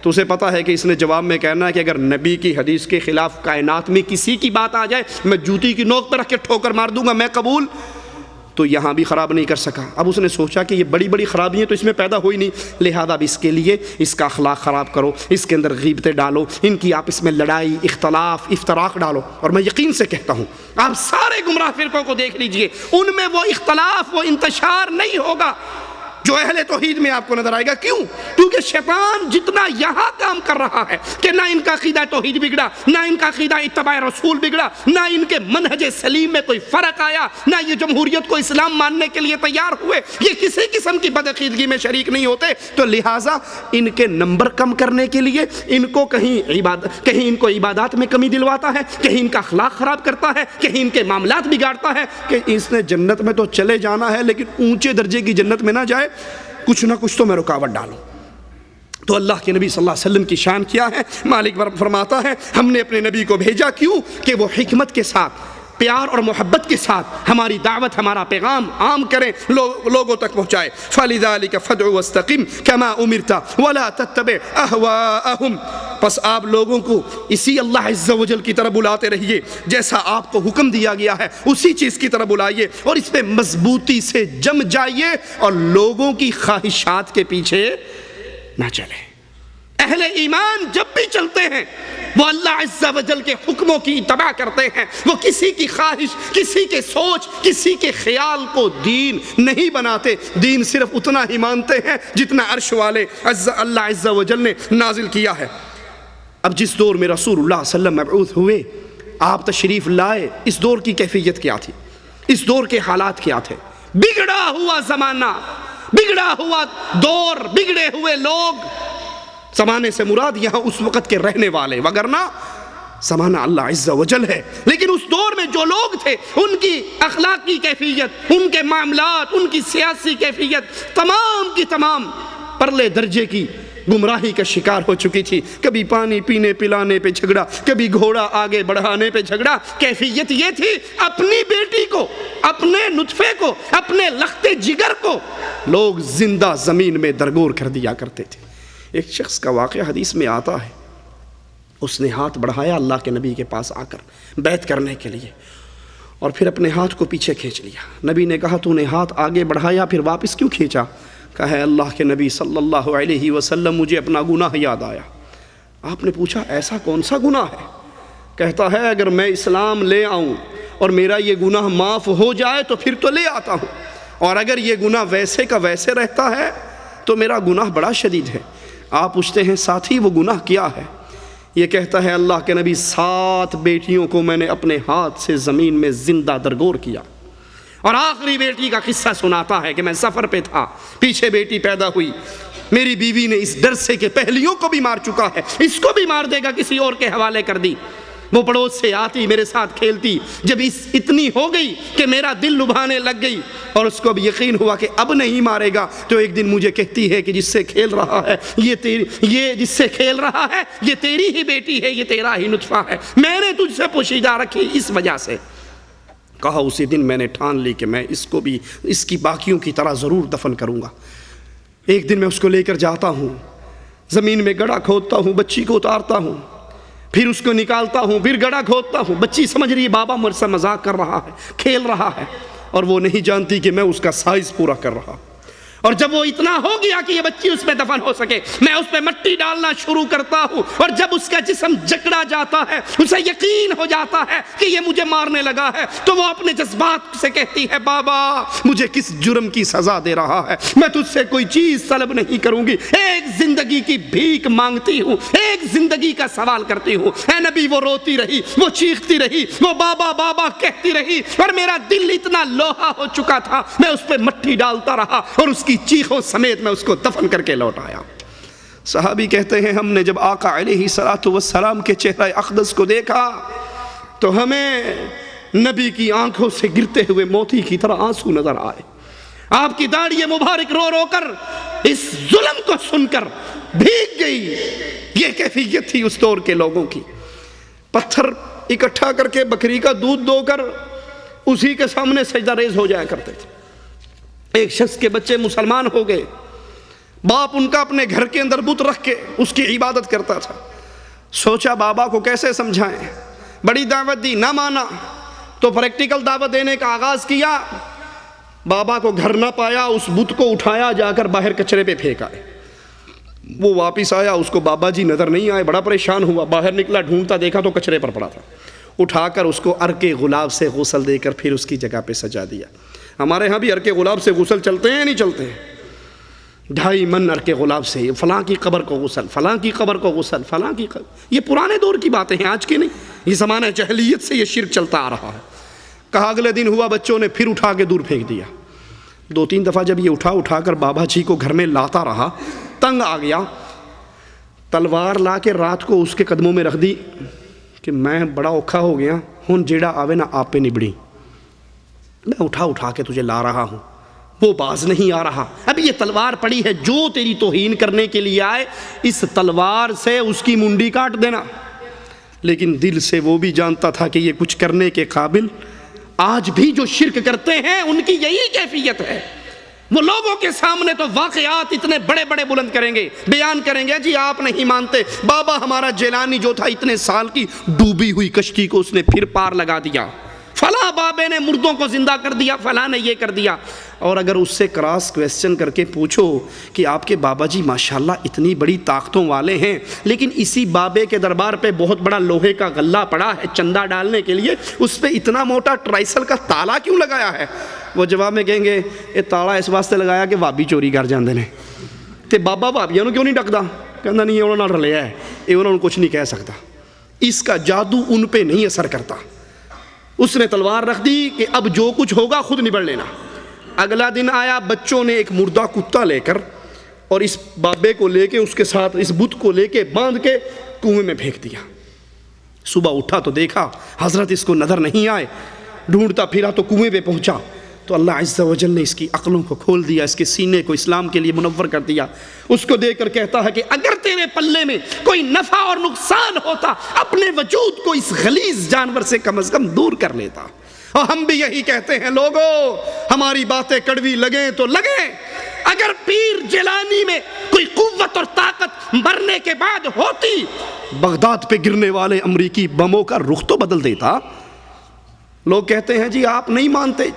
تو اسے پتا ہے کہ اس نے جواب میں کہنا ہے کہ اگر نبی کی حدیث کے خلاف کائنات میں کسی کی بات آ جائے، میں جوتی کی نوک پر رکھ کے ٹھوکر مار دوں گا، میں قبول. تو یہاں بھی خراب نہیں کر سکا. اب اس نے سوچا کہ یہ بڑی بڑی خرابیاں تو اس میں پیدا ہوئی نہیں، لہذا اب اس کے لیے اس کا اخلاق خراب کرو، اس کے اندر غیبتیں ڈالو، ان کی آپس میں لڑائی، اختلاف، افتراق ڈالو. اور میں یقین سے کہتا ہوں آپ سارے گمراہ فرقوں کو دیکھ لیجئے، ان میں وہ اختلاف، وہ انتشار نہیں ہوگا جو اہل توحید میں آپ کو نظر آئے گا. کیوں؟ کیونکہ شیطان جتنا یہاں کام کر رہا ہے کہ نہ ان کا عقیدہ توحید بگڑا، نہ ان کا عقیدہ اتباع رسول بگڑا، نہ ان کے منہج سلیم میں کوئی فرق آیا، نہ یہ جمہوریت کو اسلام ماننے کے لیے تیار ہوئے، یہ کسی قسم کی بدعقیدگی میں شریک نہیں ہوتے. تو لہٰذا ان کے نمبر کم کرنے کے لیے ان کو کہیں ان کو عبادات میں کمی دلواتا ہے، کہیں ان کا اخلاق خراب کرتا ہے، کہیں ان کے معاملات بگاڑتا ہے کہ اس نے جنت میں تو چلے جانا ہے لیکن اونچے درجے کی جنت میں نہ جائے، کچھ نہ کچھ تو میں رکاوٹ ڈالوں. تو اللہ کے نبی صلی اللہ علیہ وسلم کی شان کیا ہے؟ مالک فرماتا ہے ہم نے اپنے نبی کو بھیجا کیوں؟ کہ وہ حکمت کے ساتھ، پیار اور محبت کے ساتھ ہماری دعوت، ہمارا پیغام عام کریں، لوگوں تک پہنچائے. فَلِذَلِكَ فَادْعُ وَاسْتَقِمْ كَمَا أُمِرْتَ وَلَا تَتَّبِعْ أَهْوَاءَهُمْ. پس آپ لوگوں کو اسی اللہ عز و جل کی طرف بلاتے رہیے، جیسا آپ کو حکم دیا گیا ہے اسی چیز کی طرف بلائیے، اور اس پہ مضبوطی سے جم جائیے اور لوگوں کی خواہشات کے پیچھے نہ چلیں. اہل ایمان جب بھی چلتے ہیں وہ اللہ عز و جل کے حکموں کی اتباع کرتے ہیں، وہ کسی کی خواہش، کسی کے سوچ، کسی کے خیال کو دین نہیں بناتے. دین صرف اتنا ہی مانتے ہیں جتنا عرش والے اللہ عز و جل نے نازل کیا ہے. اب جس دور میں رسول اللہ صلی اللہ علیہ وسلم مبعوث ہوئے، آپ تشریف لائے، اس دور کی کیفیت کیا تھی؟ اس دور کے حالات کیا تھے؟ بگڑا ہوا زمانہ، بگڑا ہوا دور، بگڑے ہوئے لوگ. زمانے سے مراد یہاں اس وقت کے رہنے والے، وگرنہ زمانہ اللہ عز و جل ہے. لیکن اس دور میں جو لوگ تھے ان کی اخلاقی کیفیت، ان کے معاملات، ان کی سیاسی کیفیت تمام کی تمام پرلے درجے کی گمراہی کا شکار ہو چکی تھی. کبھی پانی پینے پلانے پہ جھگڑا، کبھی گھوڑا آگے بڑھانے پہ جھگڑا. کیفیت یہ تھی اپنی بیٹی کو، اپنے نطفے کو، اپنے لخت جگر کو لوگ زندہ زمین میں درگور کر دیا کرتے تھے. ایک شخص کا واقعہ حدیث میں آتا ہے، اس نے ہاتھ بڑھایا اللہ کے نبی کے پاس آ کر بیعت کرنے کے لیے، اور پھر اپنے ہاتھ کو پیچھے کھینچ لیا. نبی نے کہا تو نے ہاتھ آگے بڑھایا پھر واپس کیوں کھینچا؟ کہا ہے اللہ کے نبی صلی اللہ علیہ وسلم مجھے اپنا گناہ یاد آیا۔ آپ نے پوچھا ایسا کون سا گناہ ہے؟ کہتا ہے اگر میں اسلام لے آؤں اور میرا یہ گناہ معاف ہو جائے تو پھر تو لے آتا ہوں، اور اگر یہ گناہ ویسے کا ویسے رہتا ہے تو میرا گناہ بڑا شدید ہے۔ آپ پوچھتے ہیں ساتھی وہ گناہ کیا ہے؟ یہ کہتا ہے اللہ کے نبی 7 بیٹیوں کو میں نے اپنے ہاتھ سے زمین میں زندہ درگور کیا، اور آخری بیٹی کا قصہ سناتا ہے کہ میں سفر پہ تھا، پیچھے بیٹی پیدا ہوئی، میری بیوی نے اس ڈر سے کہ پہلیوں کو بھی مار چکا ہے اس کو بھی مار دے گا کسی اور کے حوالے کر دی۔ وہ پڑوس سے آتی میرے ساتھ کھیلتی، جب اتنی ہو گئی کہ میرا دل لبھانے لگ گئی اور اس کو بھی یقین ہوا کہ اب نہیں مارے گا، تو ایک دن مجھے کہتی ہے کہ جس سے کھیل رہا ہے یہ جس سے کھیل رہا ہے یہ تیری ہی بیٹی ہے، یہ تیرا ہی نطفہ ہے، میں نے تجھ سے پوشیدہ رکھی اس وجہ سے۔ کہا اسی دن میں نے ٹھان لی کہ میں اس کو بھی اس کی باقیوں کی طرح ضرور دفن کروں گا۔ ایک دن میں اس کو لے کر جاتا ہوں، زمین میں گڑھا کھودتا ہوں، بچی کو اتارتا ہوں، پھر اس کو نکالتا ہوں، پھر گڑھا کھودتا ہوں۔ بچی سمجھ رہی ہے بابا مجھ سے مذاق کر رہا ہے، کھیل رہا ہے، اور وہ نہیں جانتی کہ میں اس کا سائز پورا کر رہا ہوں۔ اور جب وہ اتنا ہو گیا کہ یہ بچی اس میں دفن ہو سکے، میں اس پہ مٹی ڈالنا شروع کرتا ہوں، اور جب اس کا جسم جکڑا جاتا ہے، اسے یقین ہو جاتا ہے کہ یہ مجھے مارنے لگا ہے، تو وہ اپنے جذبات سے کہتی ہے بابا مجھے کس جرم کی سزا دے رہا ہے، میں تجھ سے کوئی چیز طلب نہیں کروں گی، ایک زندگی کی بھیک مانگتی ہوں، ایک زندگی کا سوال کرتی ہوں۔ اے نبی وہ روتی رہی، وہ چیختی رہی، وہ بابا بابا کہتی رہی، اور میرا دل اتنا لوہا ہو چکا تھا، میں اس پہ مٹی ڈالتا رہا اور اس کی چیخوں سمیت میں اس کو دفن کر کے لوٹ آیا۔ صحابی کہتے ہیں ہم نے جب آقا علیہ السلام کے چہرہ اقدس کو دیکھا تو ہمیں نبی کی آنکھوں سے گرتے ہوئے موتی کی طرح آنسو نظر آئے۔ آپ کی داڑھی مبارک رو رو کر اس ظلم کو سن کر بھیگ گئی۔ یہ کیفیت تھی اس دور کے لوگوں کی۔ پتھر اکٹھا کر کے بکری کا دودھ دو کر اسی کے سامنے سجدہ ریز ہو جایا کرتے تھے۔ ایک شخص کے بچے مسلمان ہو گئے، باپ ان کا اپنے گھر کے اندر بت رکھ کے اس کی عبادت کرتا تھا۔ سوچا بابا کو کیسے سمجھائیں، بڑی دعوت دی، نہ مانا، تو پریکٹیکل دعوت دینے کا آغاز کیا۔ بابا کو گھر نہ پایا، اس بت کو اٹھایا، جا کر باہر کچرے پہ پھینکا۔ وہ واپس آیا، اس کو بابا جی نظر نہیں آئے، بڑا پریشان ہوا، باہر نکلا، ڈھونڈتا دیکھا تو کچرے پر پڑا تھا۔ اٹھا کر اس کو عرق گلاب سے غسل دے کر پھر اس کی جگہ پہ سجا دیا۔ ہمارے ہاں بھی عرق گلاب سے غسل چلتے ہیں نہیں چلتے ہیں؟ 2.5 من عرق گلاب سے فلاں کی قبر کو غسل، فلاں کی قبر کو غسل، فلاں کی قبر، یہ پرانے دور کی باتیں ہیں، آج کی نہیں۔ یہ زمانہ جاہلیت سے یہ شرک چلتا آ رہا ہے۔ کہا اگلے دن ہوا بچوں نے پھر اٹھا کے دور پھینک دیا۔ 2-3 دفعہ جب یہ اٹھا کر بابا جی کو گھر میں لاتا رہا، تنگ آ گیا، تلوار لا کے رات کو اس کے قدموں میں رکھ دی کہ میں بڑا اوکھا ہو گیا ہوں، جیڑا آوے نہ آپ پہ نبڑی، میں اٹھا کے تجھے لا رہا ہوں، وہ باز نہیں آ رہا۔ اب یہ تلوار پڑی ہے، جو تیری توہین کرنے کے لیے آئے اس تلوار سے اس کی منڈی کاٹ دینا۔ لیکن دل سے وہ بھی جانتا تھا کہ یہ کچھ کرنے کے قابل، آج بھی جو شرک کرتے ہیں ان کی یہی کیفیت ہے۔ وہ لوگوں کے سامنے تو واقعات اتنے بڑے بڑے بلند کریں گے، بیان کریں گے، جی آپ نہیں مانتے، بابا ہمارا جیلانی جو تھا اتنے سال کی ڈوبی ہوئی کشتی کو اس نے پھر پار لگا دیا، فلاں بابے نے مردوں کو زندہ کر دیا، فلاں نے یہ کر دیا۔ اور اگر اس سے کراس کویسچن کر کے پوچھو کہ آپ کے بابا جی ماشاءاللہ اتنی بڑی طاقتوں والے ہیں، لیکن اسی بابے کے دربار پہ بہت بڑا لوہے کا غلہ پڑا ہے چندہ ڈالنے کے لیے، اس پہ اتنا موٹا ٹرائسل کا تالا کیوں لگایا ہے؟ وہ جواب میں کہیں گے یہ تالا اس واسطے لگایا کہ وابی چوری کر جاندے نے، تے بابا بھابیاں کیوں نہیں ڈکدا؟ کہنا نہیں انہوں نے رلیا ہے، یہ انہوں نے کچھ نہیں کہہ سکتا، اس کا جادو ان پہ نہیں اثر کرتا۔ اس نے تلوار رکھ دی کہ اب جو کچھ ہوگا خود نبڑ لینا۔ اگلا دن آیا، بچوں نے ایک مردہ کتا لے کر اور اس بابے کو لے کے اس کے ساتھ اس بت کو لے کے باندھ کے کنویں میں پھینک دیا۔ صبح اٹھا تو دیکھا حضرت اس کو نظر نہیں آئے، ڈھونڈتا پھرا تو کنویں پہ پہنچا تو اللہ عز و جل نے اس کی عقلوں کو کھول دیا، اس کے سینے کو اسلام کے لیے منور کر دیا۔ اس کو دیکھ کر کہتا ہے کہ اگر تیرے پلے میں کوئی نفع اور نقصان ہوتا اپنے وجود کو اس غلیظ جانور سے کم از کم دور کر لیتا۔ اور ہم بھی یہی کہتے ہیں لوگوں، ہماری باتیں کڑوی لگیں تو لگیں، اگر پیر جیلانی میں کوئی قوت اور طاقت مرنے کے بعد ہوتی، بغداد پہ گرنے والے امریکی بموں کا رخ تو بدل دیتا۔ لوگ کہتے ہیں جی آپ نہیں مانتے،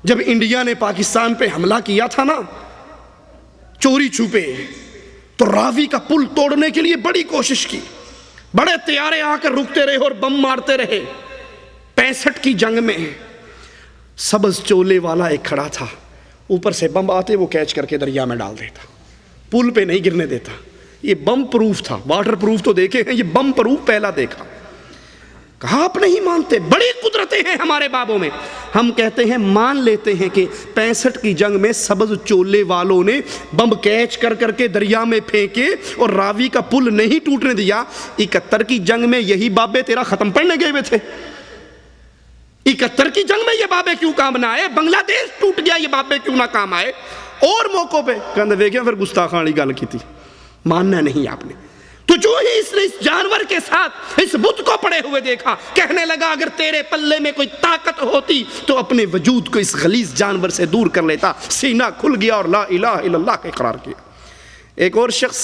جب انڈیا نے پاکستان پہ حملہ کیا تھا نا چوری چھپے تو راوی کا پل توڑنے کے لیے بڑی کوشش کی، بڑے طیارے آ کر رکتے رہے اور بم مارتے رہے۔ 65 کی جنگ میں سبز چولے والا ایک کھڑا تھا، اوپر سے بم آتے وہ کیچ کر کے دریا میں ڈال دیتا، پل پہ نہیں گرنے دیتا۔ یہ بم پروف تھا، واٹر پروف تو دیکھے ہیں، یہ بم پروف پہلا دیکھا۔ کہا آپ نہیں مانتے، بڑی قدرتیں ہیں ہمارے بابوں میں، ہم کہتے ہیں مان لیتے ہیں کہ 65 کی جنگ میں سبز چولے والوں نے بم کیچ کر کر کے دریا میں پھینکے اور راوی کا پل نہیں ٹوٹنے دیا۔ 71 کی جنگ میں یہی بابے تیرا ختم پڑھنے گئے ہوئے تھے۔ 71 کی جنگ میں یہ بابے کیوں کام نہ آئے؟ بنگلہ دیش ٹوٹ گیا، یہ بابے کیوں نہ کام آئے؟ اور موقعوں پہ کہنے دیکھیں پھر گستاخانی گل کی تھی، ماننا نہیں آپ نے۔ تو جو ہی اس نے اس جانور کے ساتھ اس بت کو پڑے ہوئے دیکھا، کہنے لگا اگر تیرے پلے میں کوئی طاقت ہوتی تو اپنے وجود کو اس غلیظ جانور سے دور کر لیتا۔ سینہ کھل گیا اور لا الہ الا اللہ کا اقرار کیا۔ ایک اور شخص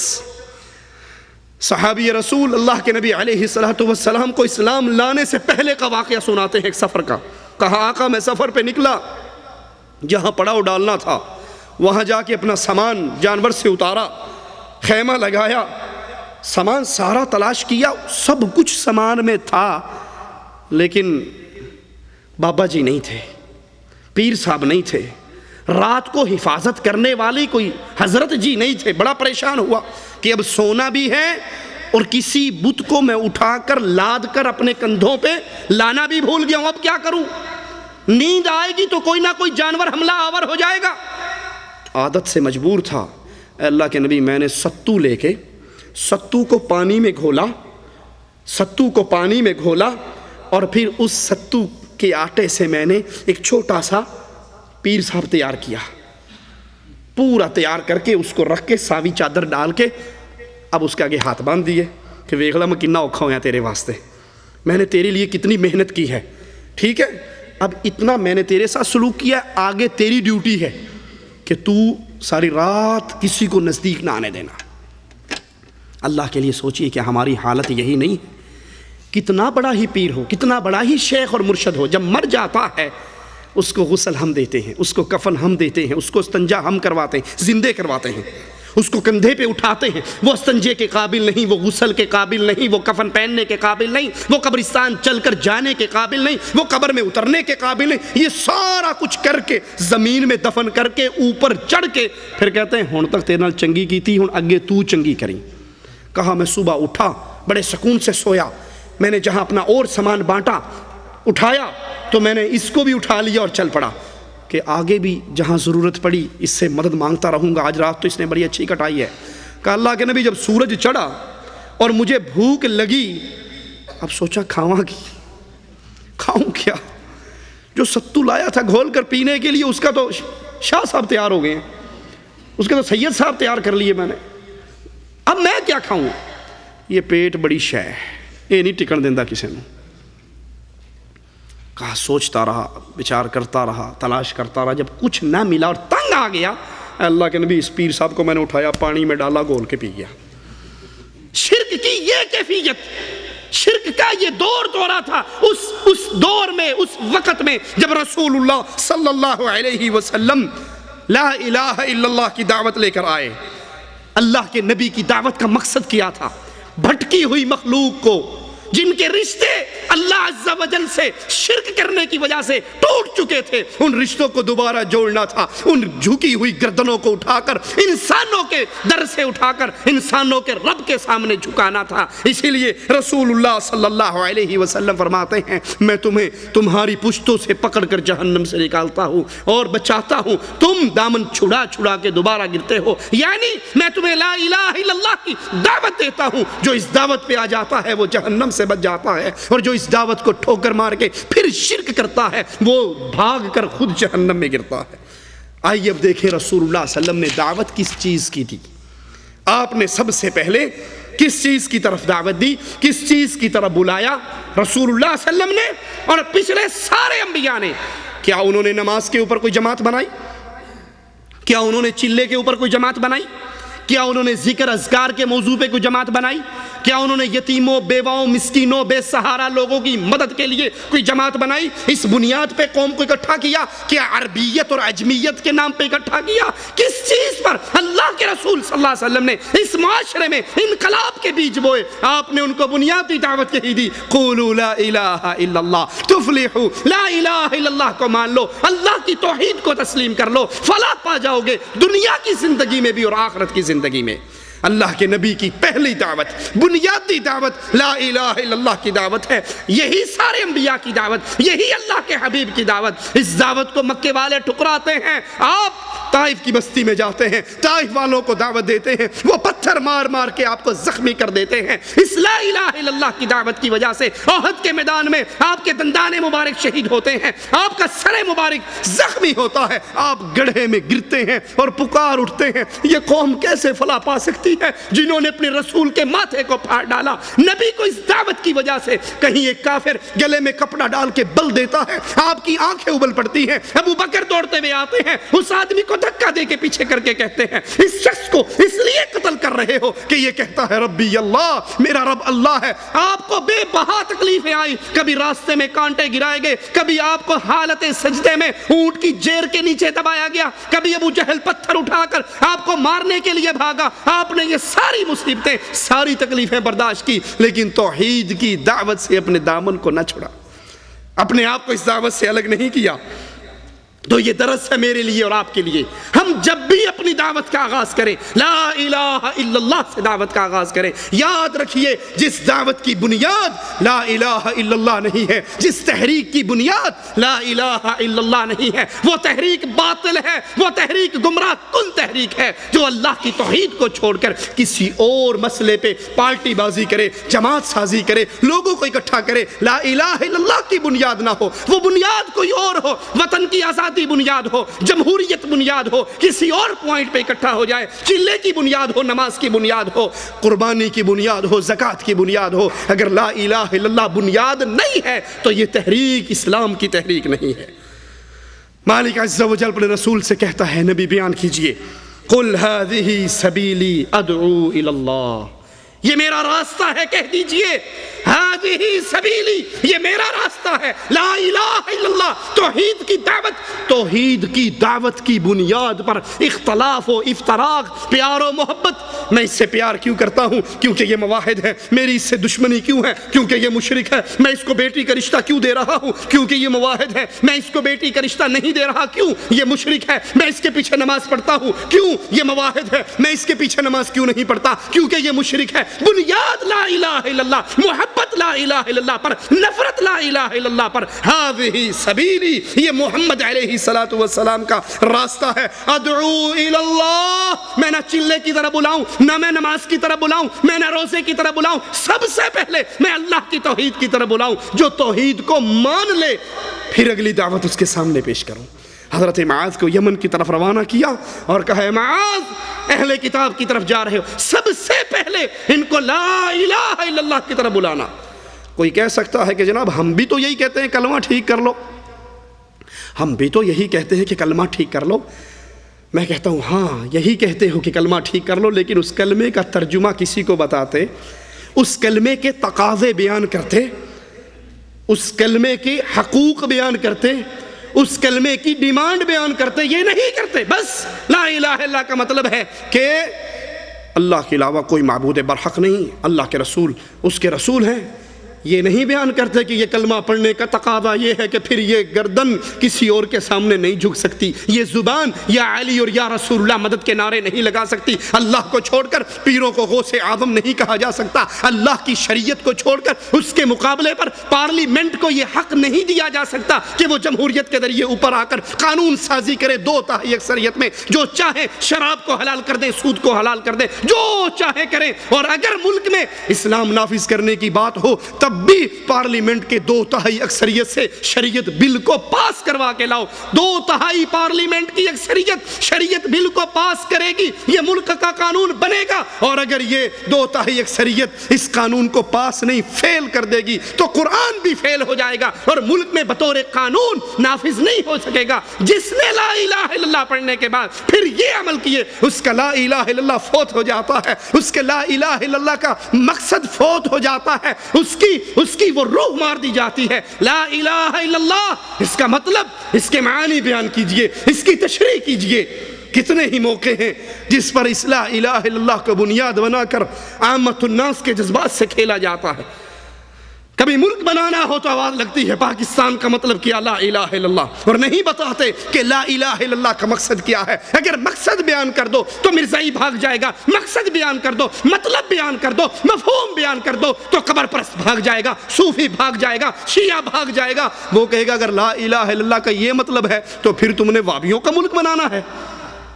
صحابی رسول اللہ کے نبی علیہ السلام کو اسلام لانے سے پہلے کا واقعہ سناتے ہیں ایک سفر کا۔ کہا آقا میں سفر پہ نکلا، جہاں پڑاؤ ڈالنا تھا وہاں جا کے اپنا سامان جانور سے اتارا، خیمہ لگایا، سامان سارا تلاش کیا، سب کچھ سامان میں تھا، لیکن بابا جی نہیں تھے، پیر صاحب نہیں تھے، رات کو حفاظت کرنے والی کوئی حضرت جی نہیں تھے۔ بڑا پریشان ہوا کہ اب سونا بھی ہے اور کسی بت کو میں اٹھا کر لاد کر اپنے کندھوں پہ لانا بھی بھول گیا ہوں، اب کیا کروں؟ نیند آئے گی تو کوئی نہ کوئی جانور حملہ آور ہو جائے گا۔ عادت سے مجبور تھا، اے اللہ کے نبی میں نے ستو لے کے ستو کو پانی میں گھولا اور پھر اس ستو کے آٹے سے میں نے ایک چھوٹا سا پیر صاحب تیار کیا، پورا تیار کر کے اس کو رکھ کے ساوی چادر ڈال کے اب اس کے آگے ہاتھ باندھ دیے کہ ویکھ لا میں کتنا اوکھا ہویا تیرے واسطے، میں نے تیرے لیے کتنی محنت کی ہے، ٹھیک ہے اب اتنا میں نے تیرے ساتھ سلوک کیا، آگے تیری ڈیوٹی ہے کہ تو ساری رات کسی کو نزدیک نہ آنے دینا۔ اللہ کے لیے سوچئے کہ ہماری حالت یہی نہیں ہے، کتنا بڑا ہی پیر ہو، کتنا بڑا ہی شیخ اور مرشد ہو، جب مر جاتا ہے اس کو غسل ہم دیتے ہیں، اس کو کفن ہم دیتے ہیں، اس کو استنجا ہم کرواتے ہیں، زندے کرواتے ہیں، اس کو کندھے پہ اٹھاتے ہیں، وہ استنجے کے قابل نہیں، وہ غسل کے قابل نہیں، وہ کفن پہننے کے قابل نہیں، وہ قبرستان چل کر جانے کے قابل نہیں، وہ قبر میں اترنے کے قابل نہیں، یہ سارا کچھ کر کے زمین میں دفن کر کے اوپر چڑھ کے پھر کہتے ہیں ہن تک تیرے نال چنگی کی تھی، ہن اگے تو چنگی کریں۔ کہا میں صبح اٹھا، بڑے سکون سے سویا، میں نے جہاں اپنا اور سامان بانٹا اٹھایا تو میں نے اس کو بھی اٹھا لیا اور چل پڑا کہ آگے بھی جہاں ضرورت پڑی اس سے مدد مانگتا رہوں گا۔ آج رات تو اس نے بڑی اچھی کٹائی ہے۔ کہا اللہ کے نبی جب سورج چڑھا اور مجھے بھوک لگی، اب سوچا کھاؤں کیا؟ جو ستو لایا تھا گھول کر پینے کے لیے اس کا تو شاہ صاحب تیار ہو گئے ہیں، اس کے تو سید صاحب تیار کر لیے میں نے، اب میں کیا کھاؤں؟ یہ پیٹ بڑی شے ہے، یہ نہیں ٹکن دیندہ کسی نے۔ کہا سوچتا رہا، بچار کرتا رہا، تلاش کرتا رہا، جب کچھ نہ ملا اور تنگ آ گیا، اللہ کے نبی اس پیر صاحب کو میں نے اٹھایا، پانی میں ڈالا، گھول کے پی گیا۔ شرک کی یہ کیفیت، شرک کا یہ دورہ تھا اس دور میں، اس وقت میں جب رسول اللہ صلی اللہ علیہ وسلم لا الہ الا اللہ کی دعوت لے کر آئے۔ اللہ کے نبی کی دعوت کا مقصد کیا تھا؟ بھٹکی ہوئی مخلوق کو، جن کے رشتے اللہ عز و جل سے شرک کرنے کی وجہ سے ٹوٹ چکے تھے، ان رشتوں کو دوبارہ جوڑنا تھا، ان جھکی ہوئی گردنوں کو اٹھا کر انسانوں کے در سے اٹھا کر انسانوں کے رب کے سامنے جھکانا تھا۔ اسی لیے رسول اللہ صلی اللہ علیہ وسلم فرماتے ہیں میں تمہیں تمہاری پشتوں سے پکڑ کر جہنم سے نکالتا ہوں اور بچاتا ہوں، تم دامن چھڑا چھڑا کے دوبارہ گرتے ہو، یعنی میں تمہیں لا الہ الا اللہ کی دعوت دیتا ہوں، جو اس دعوت پہ آ جاتا ہے وہ جہنم سے بچ جاتا ہے، اور جو اس دعوت کو ٹھوکر مار کے پھر شرک کرتا ہے وہ بھاگ کر خود جہنم میں گرتا ہے۔ آئیے اب دیکھیں رسول اللہ صلی اللہ علیہ وسلم نے دعوت کس چیز کی تھی؟ آپ نے سب سے پہلے کس چیز کی طرف دعوت دی، کس چیز کی طرف بلایا؟ رسول اللہ صلی اللہ علیہ وسلم نے اور پچھلے سارے انبیاء نے۔ کیا انہوں نے نماز کے اوپر کوئی جماعت بنائی؟ کیا انہوں نے چلے کے اوپر کوئی جماعت بنائی؟ کیا انہوں نے ذکر اذکار کے موضوع پہ کوئی جماعت بنائی؟ کیا انہوں نے یتیموں، بیواؤں، مسکینوں، بے سہارا لوگوں کی مدد کے لیے کوئی جماعت بنائی؟ اس بنیاد پہ قوم کو اکٹھا کیا؟ کیا عربیت اور عجمیت کے نام پہ اکٹھا کیا؟ کس چیز پر؟ اللہ کے رسول صلی اللہ علیہ وسلم نے اس معاشرے میں انقلاب کے بیج بوئے، آپ نے ان کو بنیادی دعوت یہی دی، قولوا لا الہ الا اللہ تفلحوا، لا الہ الا اللہ کو مان لو، اللہ کی توحید کو تسلیم کر لو، فلاح پا جاؤ گے دنیا کی زندگی میں بھی اور آخرت کی زندگی میں۔ اللہ کے نبی کی پہلی دعوت، بنیادی دعوت لا الہ الا اللہ کی دعوت ہے، یہی سارے انبیاء کی دعوت، یہی اللہ کے حبیب کی دعوت۔ اس دعوت کو مکے والے ٹھکراتے ہیں، آپ طائف کی بستی میں جاتے ہیں، طائف والوں کو دعوت دیتے ہیں، وہ پتھر مار مار کے آپ کو زخمی کر دیتے ہیں۔ اس لا الہ الا اللہ کی دعوت کی وجہ سے احد کے میدان میں آپ کے دندان مبارک شہید ہوتے ہیں، آپ کا سر مبارک زخمی ہوتا ہے، آپ گڑھے میں گرتے ہیں اور پکار اٹھتے ہیں، یہ قوم کیسے فلاح پا سکتی ہے جنہوں نے اپنے رسول کے ماتھے کو پھاڑ ڈالا؟ نبی کو اس دعوت کی وجہ سے کہیں ایک کافر گلے میں کپڑا ڈال کے بل دیتا ہے، آپ کی آنکھیں ابل پڑتی ہیں، ابو بکر دوڑتے ہوئے آتے ہیں، اس آدمی کو دھکا دے کے پیچھے کر کے کہتے ہیں اس شخص کو اس لیے قتل کر رہے ہو کہ یہ کہتا ہے ربی اللہ، میرا رب اللہ ہے۔ آپ کو بے بہا تکلیفیں آئی، کبھی راستے میں کانٹے گرائے گئے، کبھی آپ کو حالت سجدے میں اونٹ کی جیر کے نیچے دبایا گیا، کبھی ابو جہل پتھر اٹھا کر آپ کو مارنے کے لیے بھاگا، آپ نے یہ ساری مصیبتیں، ساری تکلیفیں برداشت کی، لیکن توحید کی دعوت سے اپنے دامن کو نہ چھڑا، اپنے آپ کو اس دعوت سے الگ نہیں کیا۔ تو یہ درس ہے میرے لیے اور آپ کے لیے، ہم جب بھی اپنی دعوت کا آغاز کریں لا الہ الا اللہ سے دعوت کا آغاز کریں، یاد رکھیے جس دعوت کی بنیاد لا الہ الا اللہ نہیں ہے، جس تحریک کی بنیاد لا الہ الا اللہ نہیں ہے، وہ تحریک باطل ہے، وہ تحریک گمراہ کن تحریک ہے جو اللہ کی توحید کو چھوڑ کر کسی اور مسئلے پہ پارٹی بازی کرے، جماعت سازی کرے، لوگوں کو اکٹھا کرے۔ لا الہ الا اللہ کی بنیاد نہ ہو، وہ بنیاد کوئی اور ہو، وطن کی آزادی بنیاد ہو، جمہوریت بنیاد ہو، کسی اور پوائنٹ پہ اکٹھا ہو جائے، چلے کی بنیاد ہو، نماز کی بنیاد ہو، قربانی کی بنیاد ہو، زکوٰۃ کی بنیاد ہو، اگر لا الہ الا اللہ بنیاد نہیں ہے تو یہ تحریک اسلام کی تحریک نہیں ہے۔ مالک عز و جل اپنے رسول سے کہتا ہے، نبی بیان کیجئے، قل هذه سبیلی ادعو الی اللہ، یہ میرا راستہ ہے، کہہ دیجئے هذه سبیلی، یہ میرا راستہ ہے، لا الہ الا اللہ، توحید کی دعوت، توحید کی دعوت کی بنیاد پر اختلاف و افتراق، پیار و محبت، میں اس سے پیار کیوں کرتا ہوں؟ کیونکہ یہ موحد ہے۔ میری اس سے دشمنی کیوں ہے؟ کیونکہ یہ مشرک ہے۔ میں اس کو بیٹی کا رشتہ کیوں دے رہا ہوں؟ کیونکہ یہ موحد ہے۔ میں اس کو بیٹی کا رشتہ نہیں دے رہا، کیوں؟ یہ مشرک ہے۔ میں اس کے پیچھے نماز پڑھتا ہوں، کیوں؟ یہ موحد ہے۔ میں اس کے پیچھے نماز کیوں نہیں پڑھتا؟ کیونکہ یہ مشرک ہے۔ بنیاد لا الہ الا اللہ، محبت لا الہ الا اللہ پر، نفرت لا الہ الا اللہ پر۔ هذه سبیلی، یہ محمد علیہ السلام کا راستہ ہے۔ ادعو الی اللہ، میں نہ چلے کی طرح بلاؤں، نہ میں نماز کی طرح بلاؤں، میں نہ روزے کی طرح بلاؤں، سب سے پہلے میں اللہ کی توحید کی طرح بلاؤں۔ جو توحید کو مان لے پھر اگلی دعوت اس کے سامنے پیش کروں۔ حضرت معاذ کو یمن کی طرف روانہ کیا اور کہا، معاذ اہل کتاب کی طرف جا رہے ہو، سب سے پہلے ان کو لا الہ الا اللہ کی طرف بلانا۔ کوئی کہہ سکتا ہے کہ جناب ہم بھی تو یہی کہتے ہیں کلمہ ٹھیک کر لو، ہم بھی تو یہی کہتے ہیں کہ کلمہ ٹھیک کر لو۔ میں کہتا ہوں ہاں یہی کہتے ہو کہ کلمہ ٹھیک کر لو، لیکن اس کلمے کا ترجمہ کسی کو بتاتے، اس کلمے کے تقاضے بیان کرتے، اس کلمے کے حقوق بیان کرتے، اس کلمے کی ڈیمانڈ بیان کرتے، یہ نہیں کرتے۔ بس لا الہ الا اللہ کا مطلب ہے کہ اللہ کے علاوہ کوئی معبود برحق نہیں، اللہ کے رسول اس کے رسول ہیں، یہ نہیں بیان کرتے کہ یہ کلمہ پڑھنے کا تقاضا یہ ہے کہ پھر یہ گردن کسی اور کے سامنے نہیں جھک سکتی، یہ زبان یا علی اور یا رسول اللہ مدد کے نعرے نہیں لگا سکتی، اللہ کو چھوڑ کر پیروں کو غوث اعظم نہیں کہا جا سکتا، اللہ کی شریعت کو چھوڑ کر اس کے مقابلے پر پارلیمنٹ کو یہ حق نہیں دیا جا سکتا کہ وہ جمہوریت کے ذریعے اوپر آ کر قانون سازی کرے دو تہائی اکثریت میں، جو چاہے شراب کو حلال کر دے، سود کو حلال کر دے، جو چاہے کرے۔ اور اگر ملک میں اسلام نافذ کرنے کی بات ہو تب تب بھی پارلیمنٹ کے 2/3 اکثریت سے شریعت بل کو پاس کروا کے لاؤ۔ 2/3 پارلیمنٹ کی اکثریت شریعت بل کو پاس کرے گی، یہ ملک کا قانون بنے گا۔ اور اگر یہ 2/3 اکثریت اس قانون کو پاس نہیں، فیل کر دے گی، تو قرآن بھی فیل ہو جائے گا اور ملک میں بطور قانون نافذ نہیں ہو سکے گا۔ جس نے لا الہ الا اللہ پڑھنے کے بعد پھر یہ عمل کیے، اس کا لا الہ الا اللہ فوت ہو جاتا ہے، اس کے لا الہ الا اللہ کا مقصد فوت ہو جاتا ہے، اس کی وہ روح مار دی جاتی ہے۔ لا الہ الا اللہ، اس کا مطلب، اس کے معانی بیان کیجئے، اس کی تشریح کیجئے۔ کتنے ہی موقع ہیں جس پر اس لا الہ الا اللہ کو بنیاد بنا کر عامت الناس کے جذبات سے کھیلا جاتا ہے۔ کبھی ملک بنانا ہو تو آواز لگتی ہے پاکستان کا مطلب کیا لا الہ الا اللہ، اور نہیں بتاتے کہ لا الہ الا اللہ کا مقصد کیا ہے۔ اگر مقصد بیان کر دو تو مرزائی بھاگ جائے گا، مقصد بیان کر دو، مطلب بیان کر دو، مفہوم بیان کر دو تو قبر پرست بھاگ جائے گا، صوفی بھاگ جائے گا، شیعہ بھاگ جائے گا۔ وہ کہے گا اگر لا الہ الا اللہ کا یہ مطلب ہے تو پھر تم نے وابیوں کا ملک بنانا ہے۔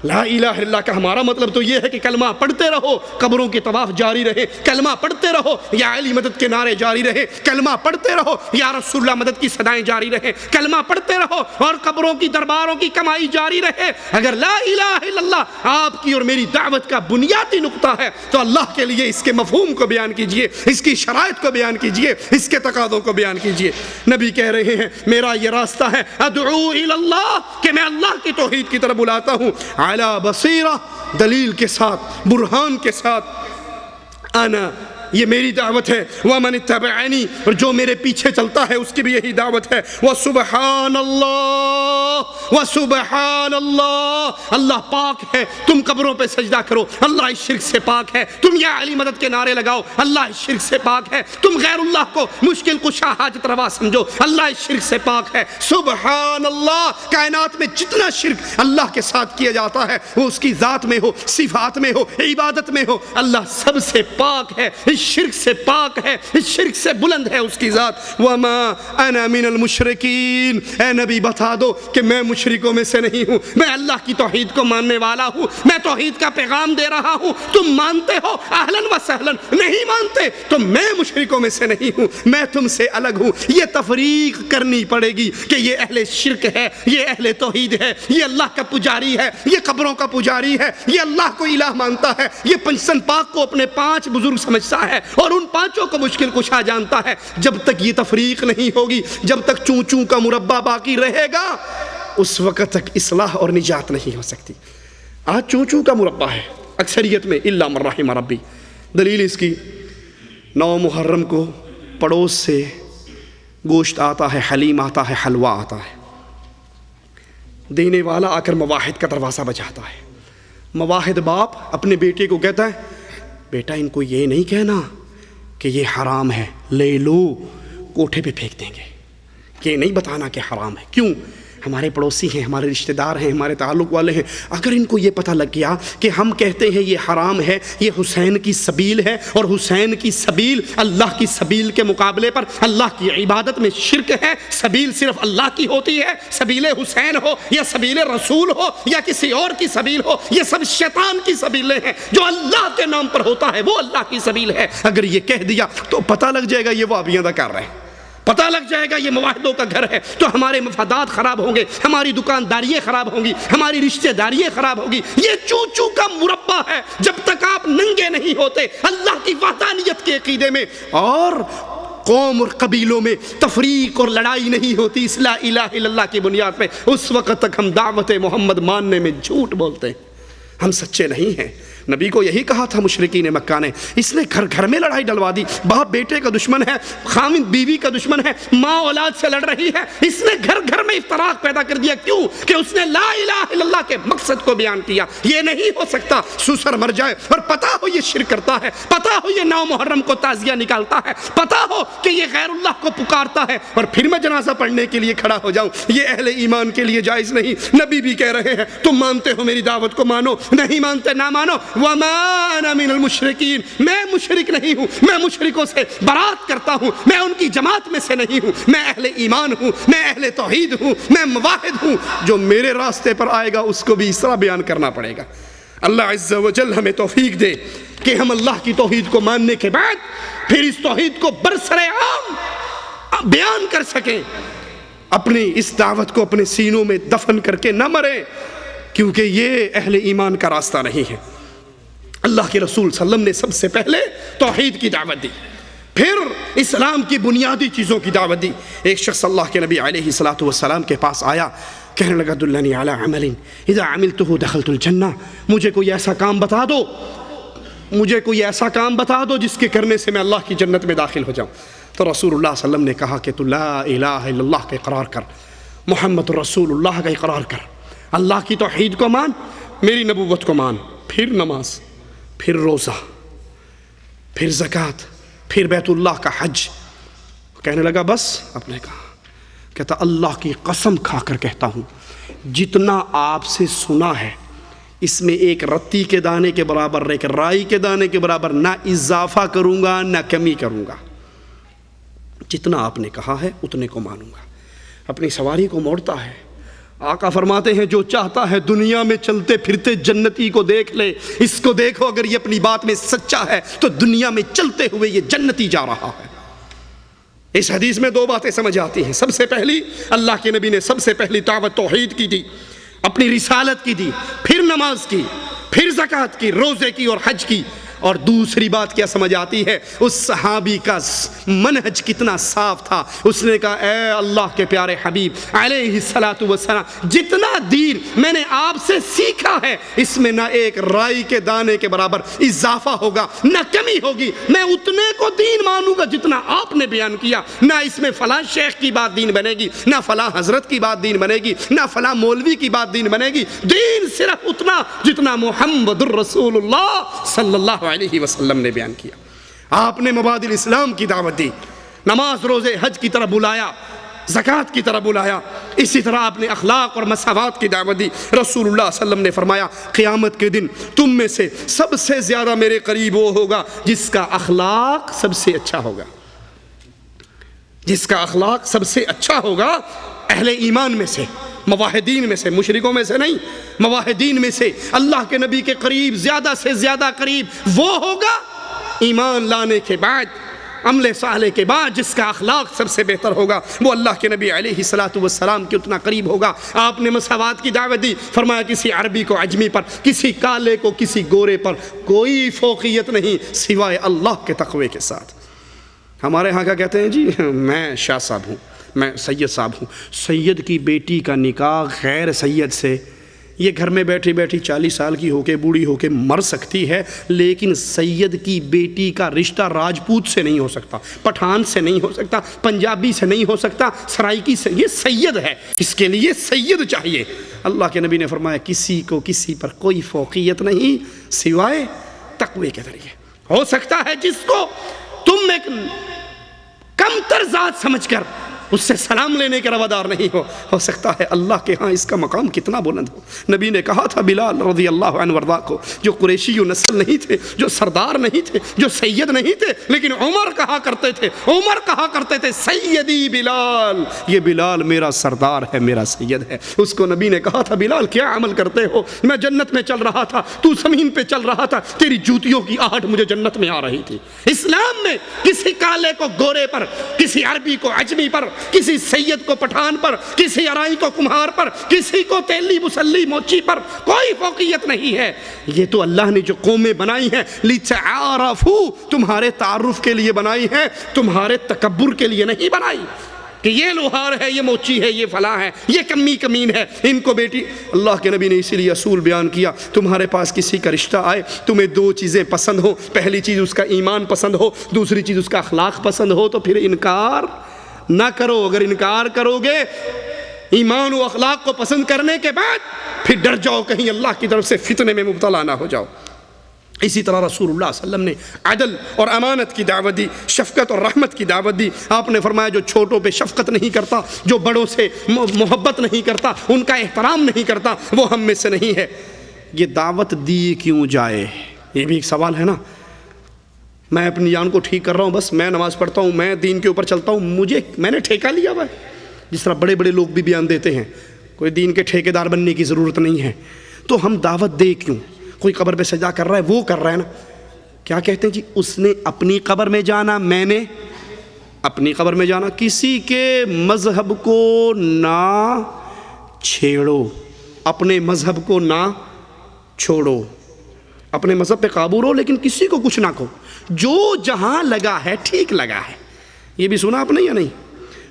لا الہ الا اللہ کا ہمارا مطلب تو یہ ہے کہ کلمہ پڑھتے رہو، قبروں کے طواف جاری رہے، کلمہ پڑھتے رہو، یا علی مدد کے نعرے جاری رہے، کلمہ پڑھتے رہو، یا رسول اللہ مدد کی صدائیں جاری رہے، کلمہ پڑھتے رہو اور قبروں کی درباروں کی کمائی جاری رہے۔ اگر لا الہ الا اللہ آپ کی اور میری دعوت کا بنیادی نقطہ ہے تو اللہ کے لیے اس کے مفہوم کو بیان کیجئے، اس کی شرائط کو بیان کیجئے، اس کے تقاضوں کو بیان کیجئے۔ نبی کہہ رہے ہیں میرا یہ راستہ ہے ادعو الی اللہ، کہ میں اللہ کی توحید کی طرف بلاتا ہوں، علی بصیرہ، دلیل کے ساتھ، برہان کے ساتھ، انا، یہ میری دعوت ہے، وَمَنِ اتَّبَعَنِي، اور جو میرے پیچھے چلتا ہے اس کی بھی یہی دعوت ہے، وَسُبْحَانَ اللَّهِ وَسُبْحَانَ اللَّهِ، اللہ پاک ہے، تم قبروں پہ سجدہ کرو، اللہ اس شرک سے پاک ہے، تم یا علی مدد کے نعرے لگاؤ، اللہ اس شرک سے پاک ہے، تم غیر اللہ کو مشکل کشا حاجت روا سمجھو، اللہ اس شرک سے پاک ہے۔ سبحان اللہ، کائنات میں جتنا شرک اللہ کے ساتھ کیا جاتا ہے وہ اس کی ذات میں ہو، صفات میں ہو، عبادت میں ہو، اللہ سب سے پاک ہے، اس شرک سے پاک ہے، اس شرک سے بلند ہے اس کی ذات۔ وَمَا أَنَا مِنَ الْمُشْرِكِينَ، اے نبی بتا دو کہ میں مشرکوں میں سے نہیں ہوں، میں اللہ کی توحید کو ماننے والا ہوں، میں توحید کا پیغام دے رہا ہوں، تم مانتے ہو اہلاً و سہلاً، نہیں مانتے تو میں مشرکوں میں سے نہیں ہوں، میں تم سے الگ ہوں۔ یہ تفریق کرنی پڑے گی کہ یہ اہل شرک ہے، یہ اہل توحید ہے، یہ اللہ کا پجاری ہے، یہ قبروں کا پجاری ہے، یہ اللہ کو الہ مانتا ہے، یہ پنجتن پاک کو اپنے 5 بزرگ سمجھتا ہے اور ان 5 کو مشکل کشا جانتا ہے۔ جب تک یہ تفریق نہیں ہوگی، جب تک چوں چوں کا مربع باقی رہے گا، اس وقت تک اصلاح اور نجات نہیں ہو سکتی۔ آج چوں چوں کا مربع ہے اکثریت میں، الا من رحم ربی۔ دلیل اس کی 9 محرم کو پڑوس سے گوشت آتا ہے، حلیم آتا ہے، حلوہ آتا ہے، دینے والا آ کر مواحد کا دروازہ بجاتا ہے۔ مواحد باپ اپنے بیٹے کو کہتا ہے بیٹا ان کو یہ نہیں کہنا کہ یہ حرام ہے، لے لو، کوٹھے پہ پھینک دیں گے، یہ نہیں بتانا کہ حرام ہے۔ کیوں؟ ہمارے پڑوسی ہیں، ہمارے رشتہ دار ہیں، ہمارے تعلق والے ہیں، اگر ان کو یہ پتہ لگ گیا کہ ہم کہتے ہیں یہ حرام ہے، یہ حسین کی سبیل ہے، اور حسین کی سبیل اللہ کی سبیل کے مقابلے پر اللہ کی عبادت میں شرک ہے، سبیل صرف اللہ کی ہوتی ہے، سبیل حسین ہو یا سبیل رسول ہو یا کسی اور کی سبیل ہو، یہ سب شیطان کی سبیلیں ہیں، جو اللہ کے نام پر ہوتا ہے وہ اللہ کی سبیل ہے۔ اگر یہ کہہ دیا تو پتہ لگ جائے گا یہ وابیاں دا کر رہے ہیں، پتہ لگ جائے گا یہ مواحدوں کا گھر ہے، تو ہمارے مفادات خراب ہوں گے، ہماری دکانداریاں خراب ہوں گی، ہماری رشتہ داریاں خراب ہوگی۔ یہ چوں چوں کا مربع ہے، جب تک آپ ننگے نہیں ہوتے اللہ کی وحدانیت کے عقیدے میں اور قوم اور قبیلوں میں تفریق اور لڑائی نہیں ہوتی اس لا الہ الا اللہ کی بنیاد پہ، اس وقت تک ہم دعوت محمد ماننے میں جھوٹ بولتے ہیں، ہم سچے نہیں ہیں۔ نبی کو یہی کہا تھا مشرکین مکہ نے، اس نے گھر گھر میں لڑائی ڈلوا دی، باپ بیٹے کا دشمن ہے، خاوند بیوی کا دشمن ہے، ماں اولاد سے لڑ رہی ہے، اس نے گھر گھر میں افتراق پیدا کر دیا۔ کیوں؟ کہ اس نے لا الہ الا اللہ کے مقصد کو بیان کیا۔ یہ نہیں ہو سکتا سسر مر جائے اور پتہ ہو یہ شرک کرتا ہے، پتہ ہو یہ 9 محرم کو تعزیہ نکالتا ہے، پتہ ہو کہ یہ غیر اللہ کو پکارتا ہے، اور پھر میں جنازہ پڑھنے کے لیے کھڑا ہو جاؤں، یہ اہل ایمان کے لیے جائز نہیں۔ نبی بھی کہہ رہے ہیں تم مانتے ہو میری دعوت کو مانو، نہیں مانتے نہ مانو۔ وما انا من المشرکین، میں مشرک نہیں ہوں، میں مشرکوں سے برات کرتا ہوں، میں ان کی جماعت میں سے نہیں ہوں، میں اہل ایمان ہوں، میں اہل توحید ہوں، میں مواحد ہوں۔ جو میرے راستے پر آئے گا اس کو بھی اس طرح بیان کرنا پڑے گا۔ اللہ عز و جل ہمیں توفیق دے کہ ہم اللہ کی توحید کو ماننے کے بعد پھر اس توحید کو برسر عام بیان کر سکیں، اپنی اس دعوت کو اپنے سینوں میں دفن کر کے نہ مریں، کیونکہ یہ اہل ایمان کا راستہ نہیں ہے۔ اللہ کے رسول صلی اللہ علیہ وسلم نے سب سے پہلے توحید کی دعوت دی، پھر اسلام کی بنیادی چیزوں کی دعوت دی۔ ایک شخص اللہ کے نبی علیہ السلام کے پاس آیا، کہنے لگا دلنی علی عمل اذا عملته دخلت الجنہ، مجھے کوئی ایسا کام بتا دو، مجھے کوئی ایسا کام بتا دو جس کے کرنے سے میں اللہ کی جنت میں داخل ہو جاؤں۔ تو رسول اللہ صلی اللہ علیہ وسلم نے کہا کہ تو لا الہ الا اللہ کا اقرار کر، محمد رسول اللہ کا اقرار کر، اللہ کی توحید کو مان، میری نبوت کو مان، پھر نماز، پھر روزہ، پھر زکوٰۃ، پھر بیت اللہ کا حج۔ کہنے لگا بس؟ آپ نے کہا، کہتا اللہ کی قسم کھا کر کہتا ہوں جتنا آپ سے سنا ہے اس میں ایک رتی کے دانے کے برابر، ایک رائی کے دانے کے برابر نہ اضافہ کروں گا نہ کمی کروں گا، جتنا آپ نے کہا ہے اتنے کو مانوں گا۔ اپنی سواری کو موڑتا ہے، آقا فرماتے ہیں جو چاہتا ہے دنیا میں چلتے پھرتے جنتی کو دیکھ لے، اس کو دیکھو اگر یہ اپنی بات میں سچا ہے تو دنیا میں چلتے ہوئے یہ جنتی جا رہا ہے۔ اس حدیث میں دو باتیں سمجھ آتی ہیں۔ سب سے پہلی، اللہ کے نبی نے سب سے پہلی دعوت توحید کی دی، اپنی رسالت کی دی، پھر نماز کی، پھر زکوٰۃ کی، روزے کی اور حج کی۔ اور دوسری بات کیا سمجھ آتی ہے؟ اس صحابی کا منہج کتنا صاف تھا۔ اس نے کہا اے اللہ کے پیارے حبیب علیہ السلام، جتنا دین میں نے آپ سے سیکھا ہے اس میں نہ ایک رائی کے دانے کے برابر اضافہ ہوگا نہ کمی ہوگی، میں اتنے کو دین مانوں گا جتنا آپ نے بیان کیا، نہ اس میں فلاں شیخ کی بات دین بنے گی، نہ فلاں حضرت کی بات دین بنے گی، نہ فلاں مولوی کی بات دین بنے گی، دین صرف اتنا جتنا محمد الرسول اللہ صلی اللہ علیہ وسلم نے بیان کیا۔ آپ نے مبادئ الاسلام کی دعوت دی، نماز روزے حج کی طرف بلایا، زکوٰۃ کی طرف بلایا، اسی طرح آپ نے اخلاق اور مساوات کی دعوت دی۔ رسول اللہ صلی اللہ علیہ وسلم نے فرمایا قیامت کے دن تم میں سے سب سے زیادہ میرے قریب وہ ہوگا جس کا اخلاق سب سے اچھا ہوگا، جس کا اخلاق سب سے اچھا ہوگا اہل ایمان میں سے، موحدین میں سے، مشرکوں میں سے نہیں، موحدین میں سے، اللہ کے نبی کے قریب زیادہ سے زیادہ قریب وہ ہوگا ایمان لانے کے بعد، عمل صالح کے بعد جس کا اخلاق سب سے بہتر ہوگا، وہ اللہ کے نبی علیہ السلام کے اتنا قریب ہوگا۔ آپ نے مساوات کی دعوت دی، فرمایا کسی عربی کو عجمی پر، کسی کالے کو کسی گورے پر کوئی فوقیت نہیں سوائے اللہ کے تقوی کے ساتھ۔ ہمارے ہاں کیا کہتے ہیں جی، میں شاہ صاحب ہوں، میں سید صاحب ہوں، سید کی بیٹی کا نکاح غیر سید سے، یہ گھر میں بیٹھی بیٹھی 40 سال کی ہو کے بوڑھی ہو کے مر سکتی ہے، لیکن سید کی بیٹی کا رشتہ راجپوت سے نہیں ہو سکتا، پٹھان سے نہیں ہو سکتا، پنجابی سے نہیں ہو سکتا، سرائکی سے، یہ سید ہے، اس کے لیے سید چاہیے۔ اللہ کے نبی نے فرمایا کسی کو کسی پر کوئی فوقیت نہیں سوائے تقوی کے ذریعے۔ ہو سکتا ہے جس کو تم ایک کم تر ذات سمجھ کر اس سے سلام لینے کے روادار نہیں ہو سکتا ہے اللہ کے ہاں اس کا مقام کتنا بلند ہو۔ نبی نے کہا تھا بلال رضی اللہ عنہ وارضاہ کو، جو قریشی و نسل نہیں تھے، جو سردار نہیں تھے، جو سید نہیں تھے، لیکن عمر کہا کرتے تھے سیدی بلال، یہ بلال میرا سردار ہے، میرا سید ہے۔ اس کو نبی نے کہا تھا بلال کیا عمل کرتے ہو؟ میں جنت میں چل رہا تھا، تو زمین پہ چل رہا تھا، تیری جوتیوں کی آہٹ مجھے جنت میں آ رہی تھی۔ اسلام میں کسی کالے کو گورے پر، کسی عربی کو عجمی پر، کسی سید کو پٹھان پر، کسی ارائی کو کمہار پر، کسی کو تیلی مسلی موچی پر کوئی فوقیت نہیں ہے۔ یہ تو اللہ نے جو قومیں بنائی ہیں لِتَعَارَفُوا، تمہارے تعارف کے لیے بنائی ہیں، تمہارے تکبر کے لیے نہیں بنائی کہ یہ لوہار ہے، یہ موچی ہے، یہ فلاں ہے، یہ کمی کمین ہے، ان کو بیٹی۔ اللہ کے نبی نے اسی لیے اصول بیان کیا، تمہارے پاس کسی کا رشتہ آئے، تمہیں دو چیزیں پسند ہو، پہلی چیز اس کا ایمان پسند ہو، دوسری چیز اس کا اخلاق پسند ہو، تو پھر انکار نہ کرو۔ اگر انکار کرو گے ایمان و اخلاق کو پسند کرنے کے بعد، پھر ڈر جاؤ کہیں اللہ کی طرف سے فتنے میں مبتلا نہ ہو جاؤ۔ اسی طرح رسول اللہ صلی اللہ علیہ وسلم نے عدل اور امانت کی دعوت دی، شفقت اور رحمت کی دعوت دی۔ آپ نے فرمایا جو چھوٹوں پہ شفقت نہیں کرتا، جو بڑوں سے محبت نہیں کرتا، ان کا احترام نہیں کرتا، وہ ہم میں سے نہیں ہے۔ یہ دعوت دی کیوں جائے؟ یہ بھی ایک سوال ہے نا۔ میں اپنی جان کو ٹھیک کر رہا ہوں، بس میں نماز پڑھتا ہوں، میں دین کے اوپر چلتا ہوں، میں نے ٹھیکہ لیا ہوا ہے۔ جس طرح بڑے بڑے لوگ بھی بیان دیتے ہیں، کوئی دین کے ٹھیکیدار بننے کی ضرورت نہیں ہے، تو ہم دعوت دے کیوں؟ کوئی قبر پہ سجدہ کر رہا ہے، وہ کر رہا ہے نا، کیا کہتے ہیں جی؟ اس نے اپنی قبر میں جانا، میں نے اپنی قبر میں جانا۔ کسی کے مذہب کو نہ چھیڑو، اپنے مذہب کو نہ چھوڑو، اپنے مذہب پہ قابو رہو، لیکن کسی کو کچھ نہ کہو۔ جو جہاں لگا ہے ٹھیک لگا ہے، یہ بھی سنا آپ نے یا نہیں؟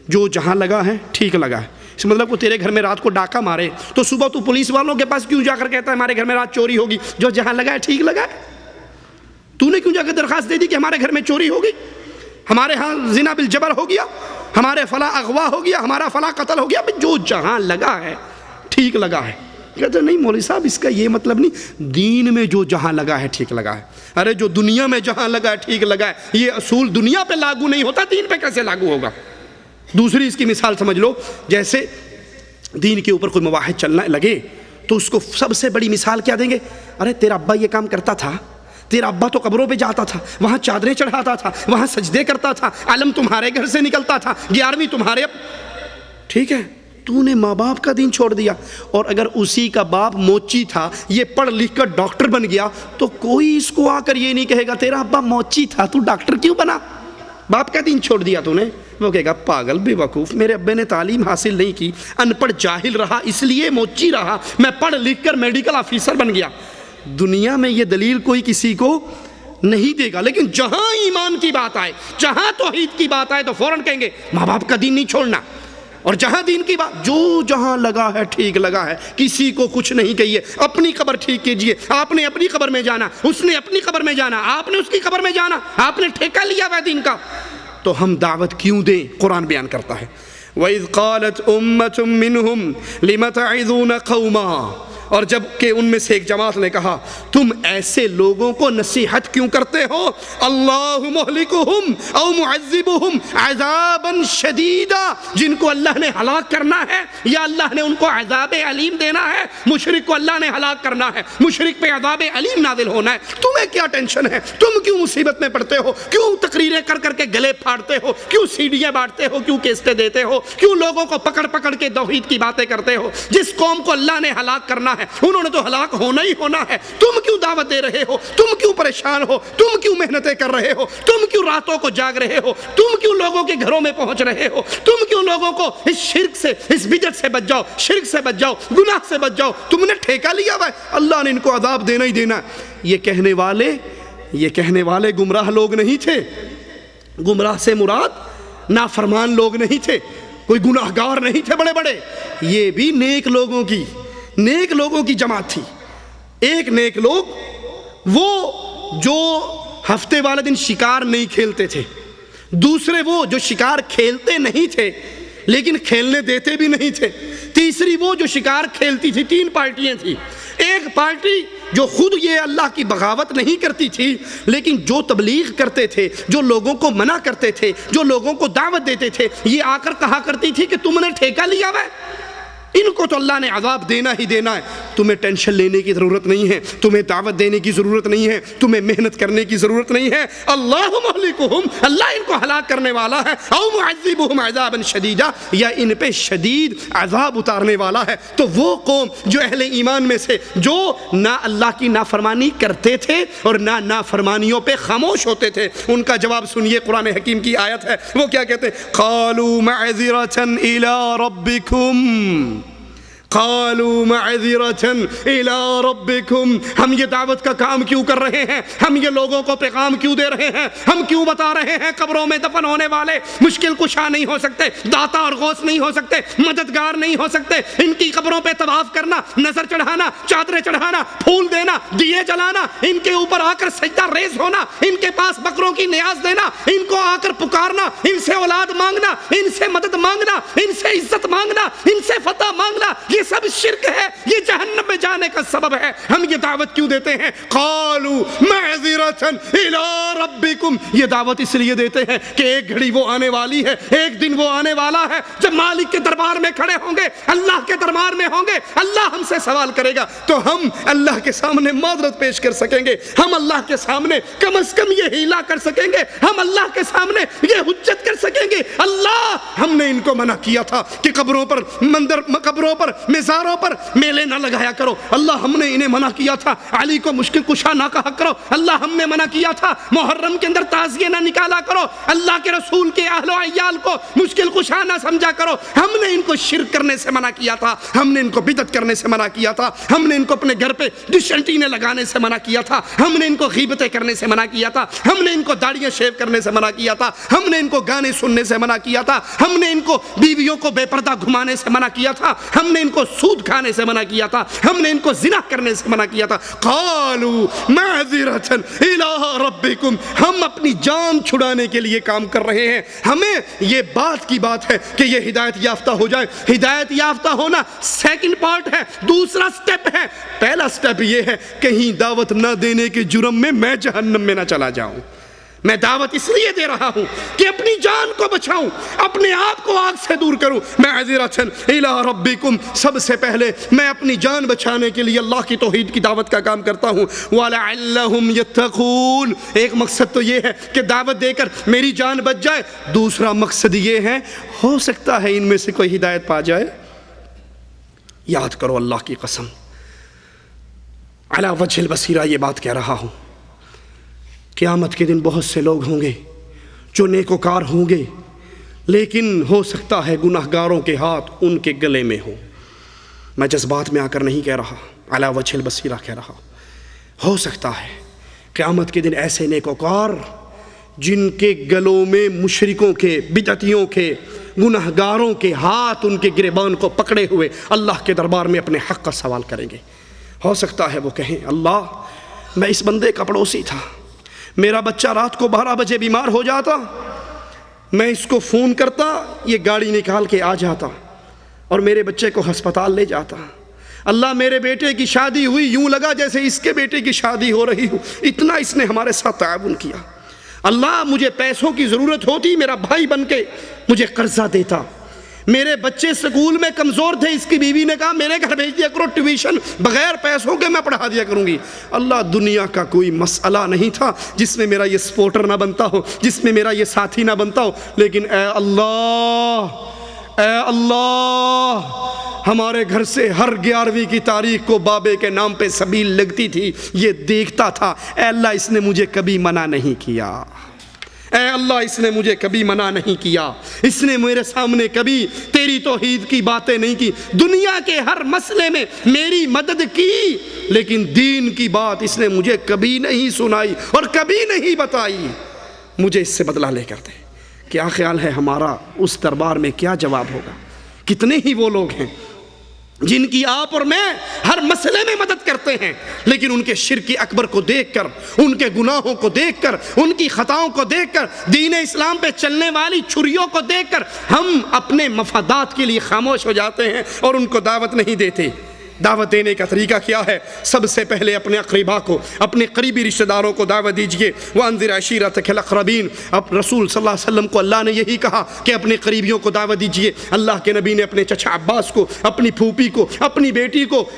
جو جہاں لگا ہے ٹھیک لگا ہے، اس مطلب کو تیرے گھر میں رات کو ڈاکہ مارے تو صبح تو پولیس والوں کے پاس کیوں جا کر کہتا ہے ہمارے گھر میں رات چوری ہوگی؟ جو جہاں لگا ہے ٹھیک لگا ہے۔ تو نے کیوں جا کر درخواست دے دی کہ ہمارے گھر میں چوری ہوگی، ہمارے ہاں زنا بالجبر ہو گیا، ہمارے فلاں اغوا ہو گیا، ہمارا فلاں قتل ہو گیا؟ جو جہاں لگا ہے ٹھیک لگا ہے۔ کہتے نہیں مولوی صاحب اس کا یہ مطلب نہیں، دین میں جو جہاں لگا ہے ٹھیک لگا ہے۔ ارے جو دنیا میں جہاں لگا ہے ٹھیک لگا ہے، یہ اصول دنیا پہ لاگو نہیں ہوتا، دین پہ کیسے لاگو ہوگا؟ دوسری اس کی مثال سمجھ لو، جیسے دین کے اوپر کوئی مواحد چلنا لگے تو اس کو سب سے بڑی مثال کیا دیں گے؟ ارے تیرا ابا یہ کام کرتا تھا، تیرا ابا تو قبروں پہ جاتا تھا، وہاں چادریں چڑھاتا تھا، وہاں سجدے کرتا تھا، علم تمہارے گھر سے نکلتا تھا، 11ویں تمہارے ٹھیک ہے، تو نے ماں باپ کا دین چھوڑ دیا۔ اور اگر اسی کا باپ موچی تھا، یہ پڑھ لکھ کر ڈاکٹر بن گیا، تو کوئی اس کو آ کر یہ نہیں کہے گا تیرا ابا موچی تھا تو ڈاکٹر کیوں بنا، باپ کا دین چھوڑ دیا تو نے۔ وہ کہے گا پاگل بے وقوف، میرے ابے نے تعلیم حاصل نہیں کی، ان پڑھ جاہل رہا، اس لیے موچی رہا، میں پڑھ لکھ کر میڈیکل آفیسر بن گیا۔ دنیا میں یہ دلیل کوئی کسی کو نہیں دے گا، لیکن جہاں ایمان کی بات آئے، جہاں توحید کی بات آئے تو فوراً کہیں گے ماں باپ کا دین نہیں چھوڑنا۔ اور جہاں دین کی بات، جو جہاں لگا ہے ٹھیک لگا ہے، کسی کو کچھ نہیں کہیے، اپنی قبر ٹھیک کیجئے۔ آپ نے اپنی قبر میں جانا، اس نے اپنی قبر میں جانا، آپ نے اس کی قبر میں جانا، آپ نے ٹھیکہ لیا ہوا دین کا، تو ہم دعوت کیوں دیں؟ قرآن بیان کرتا ہے وَإِذْ قَالَتْ أُمَّةٌ مِّنْهُمْ لِمَ تَعِظُونَ قَوْمًا، اور جب کہ ان میں سے ایک جماعت نے کہا تم ایسے لوگوں کو نصیحت کیوں کرتے ہو؟ اللہ مہلکہم او معذبہم عذابا شدیدا، جن کو اللہ نے ہلاک کرنا ہے یا اللہ نے ان کو عذاب علیم دینا ہے۔ مشرک کو اللہ نے ہلاک کرنا ہے، مشرک پہ عذاب علیم نازل ہونا ہے، تمہیں کیا ٹینشن ہے؟ تم کیوں مصیبت میں پڑتے ہو؟ کیوں تقریریں کر کر کے گلے پھاڑتے ہو؟ کیوں سیڈیاں بانٹتے ہو؟ کیوں کیسٹیں دیتے ہو؟ کیوں لوگوں کو پکڑ پکڑ کے توحید کی باتیں کرتے ہو؟ جس قوم کو اللہ نے ہلاک کرنا ہے انہوں نے تو ہلاک ہونا ہی ہونا ہے، تم کیوں دعوت دے رہے ہو؟ تم کیوں پریشان ہو؟ تم کیوں محنتیں کر رہے ہو؟ تم کیوں راتوں کو جاگ رہے ہو؟ تم کیوں لوگوں کے گھروں میں پہنچ رہے ہو؟ تم کیوں لوگوں کو اس شرک سے، اس بدعت سے بچ جاؤ، شرک سے بچ جاؤ، گناہ سے بچ جاؤ، تم نے ٹھیکہ لیا ہوا ہے، اللہ نے ان کو عذاب دینا ہی دینا ہے۔ یہ کہنے والے گمراہ لوگ نہیں تھے، گمراہ سے مراد نافرمان لوگ نہیں تھے، کوئی گناہگار نہیں تھے بڑے بڑے، یہ بھی نیک لوگوں کی جماعت تھی۔ ایک نیک لوگ وہ جو ہفتے والے دن شکار نہیں کھیلتے تھے، دوسرے وہ جو شکار کھیلتے نہیں تھے لیکن کھیلنے دیتے بھی نہیں تھے، تیسری وہ جو شکار کھیلتی تھی۔ 3 پارٹیاں تھیں۔ ایک پارٹی جو خود یہ اللہ کی بغاوت نہیں کرتی تھی لیکن جو تبلیغ کرتے تھے، جو لوگوں کو منع کرتے تھے، جو لوگوں کو دعوت دیتے تھے، یہ آ کر کہا کرتی تھی کہ تم نے ٹھیکہ لیا ہوا ہے، ان کو تو اللہ نے عذاب دینا ہی دینا ہے، تمہیں ٹینشن لینے کی ضرورت نہیں ہے، تمہیں دعوت دینے کی ضرورت نہیں ہے، تمہیں محنت کرنے کی ضرورت نہیں ہے۔ اللہ مہلکہم، اللہ ان کو ہلاک کرنے والا ہے، او معذبہم عذابا شدیدا، یا ان پہ شدید عذاب اتارنے والا ہے۔ تو وہ قوم جو اہل ایمان میں سے جو نہ اللہ کی نافرمانی کرتے تھے اور نہ نافرمانیوں پہ خاموش ہوتے تھے، ان کا جواب سنیے، قرآن حکیم کی آیت ہے، وہ کیا کہتے ہیں؟ قالوا معذرة إلى ربكم، قالوا معذرة إلى ربكم، ہم یہ دعوت کا کام کیوں کر رہے ہیں؟ ہم یہ لوگوں کو پیغام کیوں دے رہے ہیں؟ ہم کیوں بتا رہے ہیں قبروں میں دفن ہونے والے مشکل کشا نہیں ہو سکتے، داتا اور غوث نہیں ہو سکتے، مددگار نہیں ہو سکتے؟ ان کی قبروں پہ طواف کرنا، نظر چڑھانا، چادریں چڑھانا، پھول دینا، دیے جلانا، ان کے اوپر آ کر سجدہ ریز ہونا، ان کے پاس بکروں کی نیاز دینا، ان کو آ کر پکارنا، ان سے اولاد مانگنا، ان سے مدد مانگنا، ان سے عزت مانگنا، ان سے فتح مانگنا، یہ سب شرک ہے، یہ جہنم میں جانے کا سبب ہے۔ ہم یہ دعوت کیوں دیتے ہیں؟ قالوا معذرة الى ربكم، یہ دعوت اس لیے دیتے ہیں کہ ایک گھڑی وہ آنے والی ہے، ایک دن وہ آنے والا ہے جب مالک کے دربار میں کھڑے ہوں گے، اللہ کے دربار میں ہوں گے، اللہ ہم سے سوال کرے گا، تو ہم اللہ کے سامنے معذرت پیش کر سکیں گے، ہم اللہ کے سامنے کم از کم یہ ہیلا کر سکیں گے، ہم اللہ کے سامنے یہ حجت کر سکیں گے، اللہ ہم نے ان کو منع کیا تھا کہ قبروں پر مزاروں پر میلے نہ لگایا کرو، اللہ ہم نے انہیں منع کیا تھا علی کو مشکل کشا نہ کہا کرو، اللہ ہم نے منع کیا تھا محرم کے اندر تعزیے نہ نکالا کرو، اللہ کے رسول کے اہل و عیال کو مشکل کشا نہ سمجھا کرو، ہم نے ان کو شرک کرنے سے منع کیا تھا، ہم نے ان کو بدعت کرنے سے منع کیا تھا، ہم نے ان کو اپنے گھر پہ ڈش اینٹینے لگانے سے منع کیا تھا، ہم نے ان کو غیبتیں کرنے سے منع کیا تھا، ہم نے ان کو داڑیاں شیو کرنے سے منع کیا تھا، ہم نے ان کو گانے سننے سے منع کیا تھا، ہم نے ان کو بیویوں کو بے پردہ گھمانے سے منع کیا تھا، ہم نے ان کو سود کھانے سے منع کیا تھا، ہم نے ان کو زنا کرنے سے منع کیا تھا۔ قالوا معذرۃ الی ربکم، ہم اپنی جان چھڑانے کے لیے کام کر رہے ہیں، ہمیں یہ بات کی بات ہے کہ یہ ہدایت یافتہ ہو جائے۔ ہدایت یافتہ ہونا سیکنڈ پارٹ ہے، دوسرا سٹیپ ہے۔ پہلا سٹیپ یہ ہے کہیں دعوت نہ دینے کے جرم میں جہنم میں نہ چلا جاؤں۔ میں دعوت اس لیے دے رہا ہوں کہ اپنی جان کو بچاؤں، اپنے آپ کو آگ سے دور کروں۔ معذرۃ الی ربکم، سب سے پہلے میں اپنی جان بچانے کے لیے اللہ کی توحید کی دعوت کا کام کرتا ہوں۔ وَلَعَلَّهُمْ يَتَّقُونَ، ایک مقصد تو یہ ہے کہ دعوت دے کر میری جان بچ جائے، دوسرا مقصد یہ ہے ہو سکتا ہے ان میں سے کوئی ہدایت پا جائے۔ یاد کرو اللہ کی قسم، علی وجہ البصیرہ یہ بات کہہ رہا ہوں، قیامت کے دن بہت سے لوگ ہوں گے جو نیکوکار ہوں گے، لیکن ہو سکتا ہے گناہ گاروں کے ہاتھ ان کے گلے میں ہوں۔ میں جذبات میں آ کر نہیں کہہ رہا، علی وجہ البصیرہ کہہ رہا۔ ہو سکتا ہے قیامت کے دن ایسے نیکوکار جن کے گلوں میں مشرکوں کے، بدعتیوں کے، گناہ گاروں کے ہاتھ ان کے گریبان کو پکڑے ہوئے اللہ کے دربار میں اپنے حق کا سوال کریں گے۔ ہو سکتا ہے وہ کہیں اللہ میں اس بندے کا پڑوسی تھا، میرا بچہ رات کو 12 بجے بیمار ہو جاتا، میں اس کو فون کرتا، یہ گاڑی نکال کے آ جاتا اور میرے بچے کو ہسپتال لے جاتا۔ اللہ میرے بیٹے کی شادی ہوئی، یوں لگا جیسے اس کے بیٹے کی شادی ہو رہی ہو، اتنا اس نے ہمارے ساتھ تعاون کیا۔ اللہ مجھے پیسوں کی ضرورت ہوتی، میرا بھائی بن کے مجھے قرضہ دیتا۔ میرے بچے سکول میں کمزور تھے، اس کی بیوی نے کہا میرے گھر بھیج دیا کرو ٹیوشن، بغیر پیسوں کے میں پڑھا دیا کروں گی۔ اللہ دنیا کا کوئی مسئلہ نہیں تھا جس میں میرا یہ سپورٹر نہ بنتا ہو، جس میں میرا یہ ساتھی نہ بنتا ہو، لیکن اے اللہ ہمارے گھر سے ہر 11ویں کی تاریخ کو بابے کے نام پہ سبیل لگتی تھی، یہ دیکھتا تھا۔ اے اللہ اس نے مجھے کبھی منع نہیں کیا، اے اللہ اس نے مجھے کبھی منع نہیں کیا، اس نے میرے سامنے کبھی تیری توحید کی باتیں نہیں کی، دنیا کے ہر مسئلے میں میری مدد کی، لیکن دین کی بات اس نے مجھے کبھی نہیں سنائی اور کبھی نہیں بتائی۔ مجھے اس سے بدلہ لے کر دے۔ کیا خیال ہے ہمارا اس دربار میں کیا جواب ہوگا؟ کتنے ہی وہ لوگ ہیں جن کی آپ اور میں ہر مسئلے میں مدد کرتے ہیں، لیکن ان کے شرک اکبر کو دیکھ کر، ان کے گناہوں کو دیکھ کر، ان کی خطاؤں کو دیکھ کر، دین اسلام پہ چلنے والی چھریوں کو دیکھ کر ہم اپنے مفادات کے لیے خاموش ہو جاتے ہیں اور ان کو دعوت نہیں دیتے۔ دعوت دینے کا طریقہ کیا ہے؟ سب سے پہلے اپنے اقربا کو، اپنے قریبی رشتہ داروں کو دعوت دیجئے۔ وَأَنذِرْ عَشِيرَتَكَ الْأَقْرَبِينَ، اب رسول صلی اللہ علیہ وسلم کو اللہ نے یہی کہا کہ اپنے قریبیوں کو دعوت دیجئے۔ اللہ کے نبی نے اپنے چچا عباس کو، اپنی پھوپھی کو، اپنی بیٹی کو،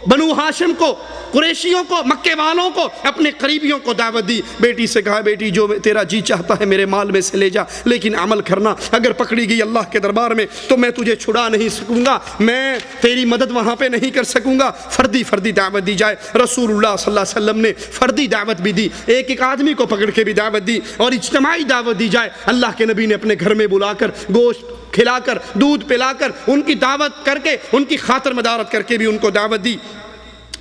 بنو ہاشم کو، قریشیوں کو، مکے والوں کو، اپنے قریبیوں کو دعوت دی۔ بیٹی سے کہا بیٹی جو تیرا جی چاہتا ہے میرے مال میں سے لے جا، لیکن عمل کرنا، اگر پکڑی گئی اللہ کے دربار میں تو میں تجھے چھڑا نہیں سکوں گا، میں تیری مدد وہاں پہ نہیں کر سکوں گا۔ فردی دعوت دی جائے۔ رسول اللہ صلی اللہ علیہ وسلم نے فردی دعوت بھی دی، ایک آدمی کو پکڑ کے بھی دعوت دی، اور اجتماعی دعوت دی جائے۔ اللہ کے نبی نے اپنے گھر میں بلا کر، گوشت کھلا کر، دودھ پلا کر، ان کی دعوت کر کے، ان کی خاطر مدارت کر کے بھی ان کو دعوت دی۔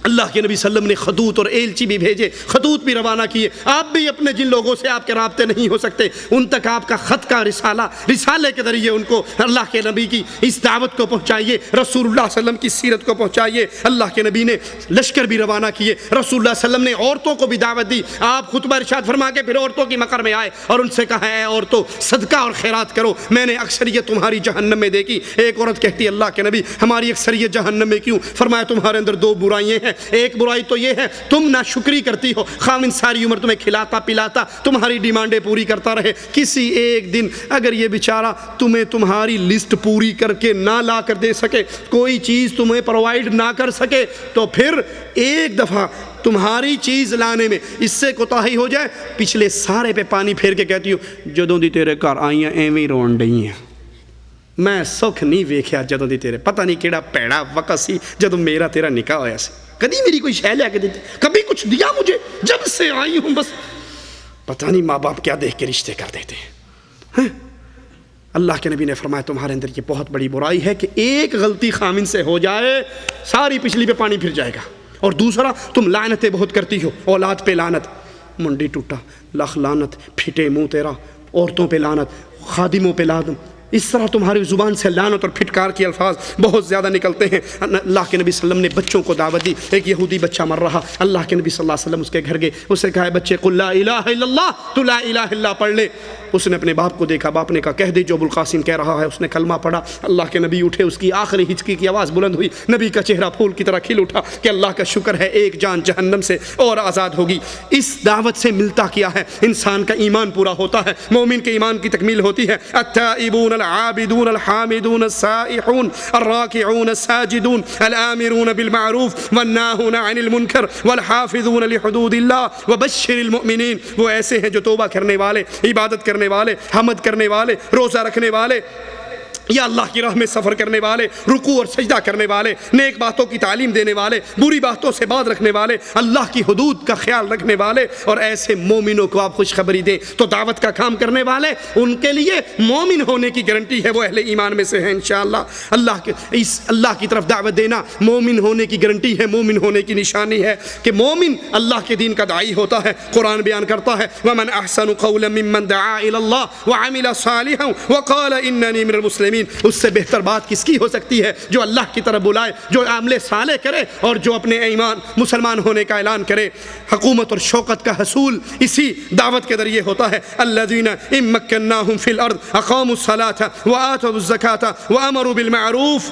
اللہ کے نبی صلی اللہ علیہ وسلم نے خطوط اور ایلچی بھی بھیجے، خطوط بھی روانہ کیے۔ آپ بھی اپنے جن لوگوں سے آپ کے رابطے نہیں ہو سکتے ان تک آپ کا خط کا رسالے کے ذریعے ان کو اللہ کے نبی کی اس دعوت کو پہنچائیے، رسول اللہ صلی اللہ علیہ وسلم کی سیرت کو پہنچائیے۔ اللہ کے نبی نے لشکر بھی روانہ کیے، رسول اللہ صلی اللہ علیہ وسلم نے عورتوں کو بھی دعوت دی۔ آپ خطبہ ارشاد فرما کے پھر عورتوں کی مقر میں آئے اور ان سے کہا اے عورتوں صدقہ اور خیرات کرو، میں نے اکثریت تمہاری جہنم میں دیکھی۔ ایک عورت کہتی اللہ کے نبی ہماری اکثریت جہنم میں کیوں؟ فرمایا تمہارے اندر 2 برائیاں ہیں، ایک برائی تو یہ ہے تم ناشکری کرتی ہو، خاوند ساری عمر تمہیں کھلاتا پلاتا تمہاری ڈیمانڈیں پوری کرتا رہے، کسی ایک دن اگر یہ بیچارہ تمہیں تمہاری لسٹ پوری کر کے نہ لا کر دے سکے، کوئی چیز تمہیں پرووائیڈ نہ کر سکے، تو پھر ایک دفعہ تمہاری چیز لانے میں اس سے کوتاہی ہو جائے، پچھلے سارے پہ پانی پھیر کے کہتی ہو جدوں دی تیرے گھر آئیاں ایویں رون ڈئی ہیں، میں سکھ نہیں ویکھیا جدوں دی تیرے، پتہ نہیں کیڑا پیڑا وقت سی جدوں میرا تیرا نکاح ہویا سی، کبھی میری کوئی شے لے کے دیتے، کبھی کچھ دیا مجھے، جب سے آئی ہوں بس پتہ نہیں ماں باپ کیا دیکھ کے رشتے کر دیتے ہیں۔ اللہ کے نبی نے فرمایا تمہارے اندر یہ بہت بڑی برائی ہے کہ ایک غلطی خامن سے ہو جائے ساری پچھلی پہ پانی پھر جائے گا، اور دوسرا تم لعنتیں بہت کرتی ہو، اولاد پہ لعنت، منڈی ٹوٹا، لخ لعنت، پھٹے منہ تیرا، عورتوں پہ لعنت، خادموں پہ لعنت، اس طرح تمہاری زبان سے لعنت اور پھٹکار کے الفاظ بہت زیادہ نکلتے ہیں۔ اللہ کے نبی صلی اللہ علیہ وسلم نے بچوں کو دعوت دی، ایک یہودی بچہ مر رہا، اللہ کے نبی صلی اللہ علیہ وسلم اس کے گھر گئے، اسے کہا بچے قل لا الہ الا اللہ، تو لا الہ الا اللہ پڑھ لے۔ اس نے اپنے باپ کو دیکھا، باپ نے کہا کہہ دے جو ابوالقاسم کہہ رہا ہے، اس نے کلمہ پڑھا، اللہ کے نبی اٹھے، اس کی آخری ہچکی کی آواز بلند ہوئی، نبی کا چہرہ پھول کی طرح کھل اٹھا کہ اللہ کا شکر ہے ایک جان جہنم سے اور آزاد ہوگی۔ اس دعوت سے ملتا کیا ہے؟ انسان کا ایمان پورا ہوتا ہے، مومن کے ایمان کی تکمیل ہوتی ہے۔ التائبون العابدون الحامدون السائحون الراكعون الساجدون الآمرون بالمعروف والناهون عن المنکر والحافظون لحدود اللہ وبشر المؤمنین، وہ ایسے ہیں جو توبہ کرنے والے، عبادت کرنے والے، حمد کرنے والے، روزہ رکھنے والے، یا اللہ کی راہ میں سفر کرنے والے، رکوع اور سجدہ کرنے والے، نیک باتوں کی تعلیم دینے والے، بری باتوں سے باز رکھنے والے، اللہ کی حدود کا خیال رکھنے والے، اور ایسے مومنوں کو آپ خوشخبری دیں۔ تو دعوت کا کام کرنے والے، ان کے لیے مومن ہونے کی گارنٹی ہے، وہ اہل ایمان میں سے ہیں انشاءاللہ۔ اللہ کی طرف دعوت دینا مومن ہونے کی گارنٹی ہے، مومن ہونے کی نشانی ہے کہ مومن اللہ کے دین کا داعی ہوتا ہے۔ قرآن بیان کرتا ہے وَمَنْ أَحْسَنُ قَوْلًا مِّمَّنْ دَعَا إِلَى اللَّهِ وَعَمِلَ صَالِحًا وَقَالَ إِنَّنِي مِنَ الْمُسْلِمِينَ۔ اس سے بہتر بات کس کی ہو سکتی ہے؟ جو اللہ کی طرف بلائے، جو عمل صالح کرے، اور جو اپنے ایمان مسلمان ہونے کا اعلان کرے۔ حکومت اور شوکت کا حصول اسی دعوت کے ذریعے ہوتا ہے۔ الذین ان مکناہم فی الارض اقاموا الصلاۃ وآتوا الزکاۃ وامروا بالمعروف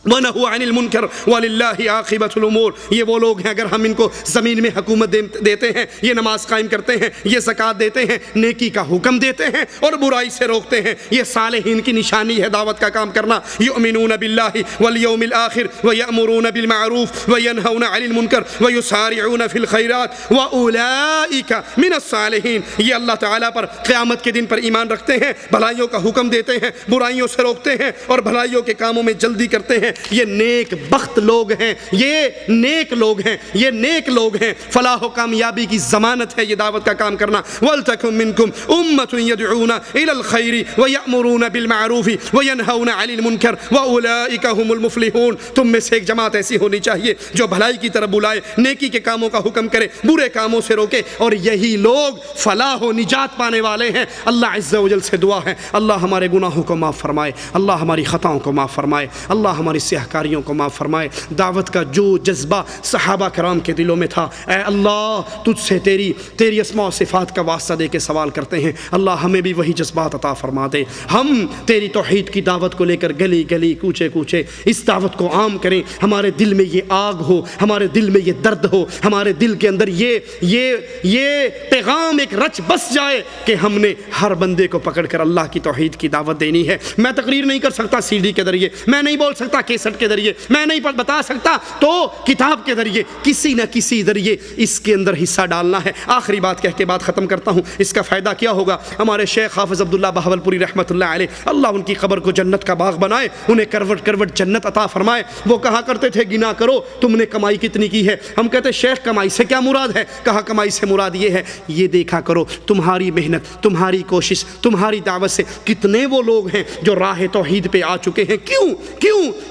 وَنَهُوا عَنِ الْمُنْكَرِ وَلِلَّهِ عَاقِبَةُ الْأُمُورِ۔ یہ وہ لوگ ہیں اگر ہم ان کو زمین میں حکومت دیتے ہیں، یہ نماز قائم کرتے ہیں، یہ زکوٰۃ دیتے ہیں، نیکی کا حکم دیتے ہیں اور برائی سے روکتے ہیں، یہ صالحین کی نشانی ہے دعوت کا کام کرنا۔ یؤمنون باللہ والیوم الآخر ویأمرون بالمعروف وینہون عن المنکر ویسارعون فی الخیرات وأولئک من الصالحین۔ یہ اللہ تعالیٰ پر قیامت کے دن پر ایمان رکھتے ہیں، بھلائیوں کا حکم دیتے ہیں، برائیوں سے روکتے ہیں اور بھلائیوں کے کاموں میں جلدی کرتے ہیں۔ یہ نیک بخت لوگ ہیں، یہ نیک لوگ ہیں، یہ نیک لوگ ہیں۔ فلاح و کامیابی کی ضمانت ہے یہ دعوت کا کام کرنا۔ وَلْتَكُن مِّنكُمْ أُمَّةٌ يَدْعُونَ إِلَى الْخَيْرِ وَيَأْمُرُونَ بِالْمَعْرُوفِ وَيَنْهَوْنَ عَنِ الْمُنكَرِ وَأُولَئِكَ هُمُ الْمُفْلِحُونَ۔ تم میں سے ایک جماعت ایسی ہونی چاہیے جو بھلائی کی طرف بلائے، نیکی کے کاموں کا حکم کرے، برے کاموں سے روکے، اور یہی لوگ فلاح و نجات پانے والے ہیں۔ اللہ عز و جل سے دعا ہے اللہ ہمارے گناہوں کو معاف فرمائے، اللہ ہماری خطاؤں کو معاف فرمائے، اللہ ہماری سیاہکاریوں کو معاف فرمائے۔ دعوت کا جو جذبہ صحابہ کرام کے دلوں میں تھا، اے اللہ تجھ سے تیری اسماء و صفات کا واسطہ دے کے سوال کرتے ہیں، اللہ ہمیں بھی وہی جذبات عطا فرما دے۔ ہم تیری توحید کی دعوت کو لے کر گلی گلی کوچے کوچے اس دعوت کو عام کریں، ہمارے دل میں یہ آگ ہو، ہمارے دل میں یہ درد ہو، ہمارے دل کے اندر یہ پیغام ایک رچ بس جائے کہ ہم نے ہر بندے کو پکڑ کر اللہ کی توحید کی دعوت دینی ہے۔ میں تقریر نہیں کر سکتا سی ڈی کے ذریعے، میں نہیں بول سکتا کیسٹ کے ذریعے، میں نہیں بتا سکتا تو کتاب کے ذریعے، کسی نہ کسی ذریعے اس کے اندر حصہ ڈالنا ہے۔ آخری بات کہہ کے بات ختم کرتا ہوں، اس کا فائدہ کیا ہوگا؟ ہمارے شیخ حافظ عبداللہ بہاولپوری رحمۃ اللہ علیہ، اللہ ان کی قبر کو جنت کا باغ بنائے، انہیں کروٹ کروٹ جنت عطا فرمائے۔ وہ کہا کرتے تھے گنا کرو تم نے کمائی کتنی کی ہے۔ ہم کہتے شیخ کمائی سے کیا مراد ہے؟ کہا کمائی سے مراد یہ ہے، یہ دیکھا کرو تمہاری محنت، تمہاری کوشش، تمہاری دعوت سے کتنے وہ لوگ ہیں جو راہ توحید پہ آ چکے ہیں۔ کیوں؟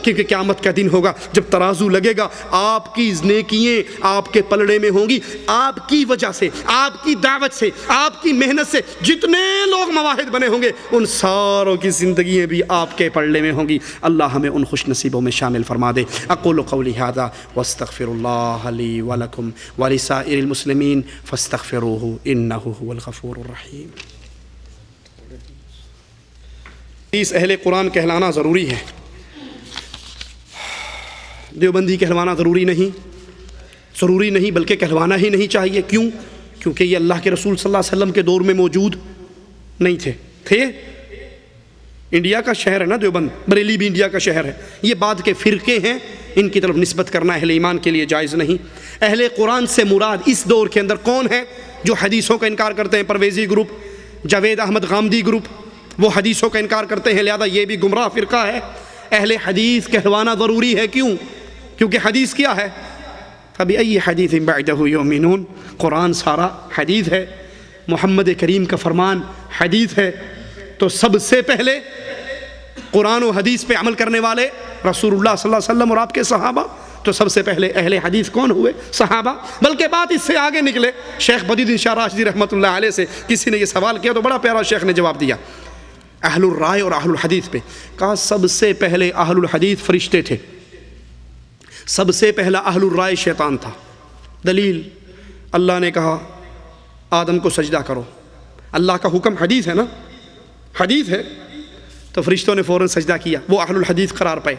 کیونکہ قیامت کا دن ہوگا جب ترازو لگے گا، آپ کی نیکیاں آپ کے پلڑے میں ہوں گی، آپ کی وجہ سے، آپ کی دعوت سے، آپ کی محنت سے جتنے لوگ مواحد بنے ہوں گے ان ساروں کی زندگیاں بھی آپ کے پلڑے میں ہوں گی۔ اللہ ہمیں ان خوش نصیبوں میں شامل فرما دے۔ اقول قولی ھذا واستغفر اللہ لی ولکم ولسائر المسلمین فاستغفروہ انہ ھو الغفور الرحیم۔ اس اہل قرآن کہلانا ضروری ہے، دیوبندی کہلوانا ضروری نہیں بلکہ کہلوانا ہی نہیں چاہیے۔ کیوں؟ کیونکہ یہ اللہ کے رسول صلی اللہ علیہ وسلم کے دور میں موجود نہیں تھے۔ انڈیا کا شہر ہے نا دیوبند، بریلی بھی انڈیا کا شہر ہے۔ یہ بعد کے فرقے ہیں، ان کی طرف نسبت کرنا اہل ایمان کے لیے جائز نہیں۔ اہل قرآن سے مراد اس دور کے اندر کون ہے جو حدیثوں کا انکار کرتے ہیں؟ پرویزی گروپ، جاوید احمد غامدی گروپ، وہ حدیثوں کا انکار کرتے ہیں، لہذا یہ بھی گمراہ فرقہ ہے۔ اہل حدیث کہلوانا ضروری ہے، کیوں؟ کیونکہ حدیث کیا ہے؟ فَبِأَيِّ حَدِيثٍ بَعْدَهُ يُؤْمِنُونَ، قرآن سارا حدیث ہے، محمد کریم کا فرمان حدیث ہے، تو سب سے پہلے قرآن و حدیث پہ عمل کرنے والے رسول اللہ صلی اللہ علیہ وسلم اور آپ کے صحابہ، تو سب سے پہلے اہل حدیث کون ہوئے؟ صحابہ۔ بلکہ بات اس سے آگے نکلے، شیخ بدیع شاہ راشدی رحمۃ اللہ علیہ سے کسی نے یہ سوال کیا تو بڑا پیارا شیخ نے جواب دیا اہل الرائے اور اہل الحدیث پہ، کہا سب سے پہلے اہل الحدیث فرشتے تھے، سب سے پہلا اہل الرائے شیطان تھا۔ دلیل، اللہ نے کہا آدم کو سجدہ کرو، اللہ کا حکم حدیث ہے نا، حدیث ہے، تو فرشتوں نے فوراً سجدہ کیا، وہ اہل الحدیث قرار پائے۔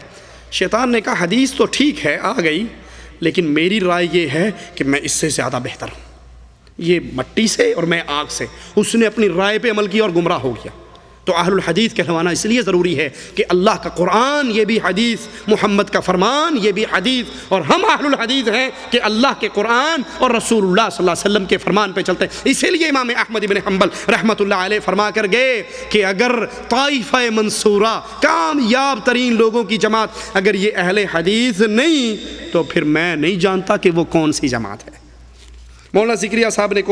شیطان نے کہا حدیث تو ٹھیک ہے آ گئی، لیکن میری رائے یہ ہے کہ میں اس سے زیادہ بہتر ہوں، یہ مٹی سے اور میں آگ سے۔ اس نے اپنی رائے پہ عمل کیا اور گمراہ ہو گیا۔ تو اہل الحدیث کہلوانا اس لیے ضروری ہے کہ اللہ کا قرآن یہ بھی حدیث، محمد کا فرمان یہ بھی حدیث، اور ہم اہل الحدیث ہیں کہ اللہ کے قرآن اور رسول اللہ صلی اللہ علیہ وسلم کے فرمان پہ چلتے ہیں۔ اسی لیے امام احمد بن حنبل رحمۃ اللہ علیہ فرما کر گئے کہ اگر طائفہ منصورہ، کامیاب ترین لوگوں کی جماعت، اگر یہ اہل حدیث نہیں تو پھر میں نہیں جانتا کہ وہ کون سی جماعت ہے۔ مولانا زکریا صاحب نے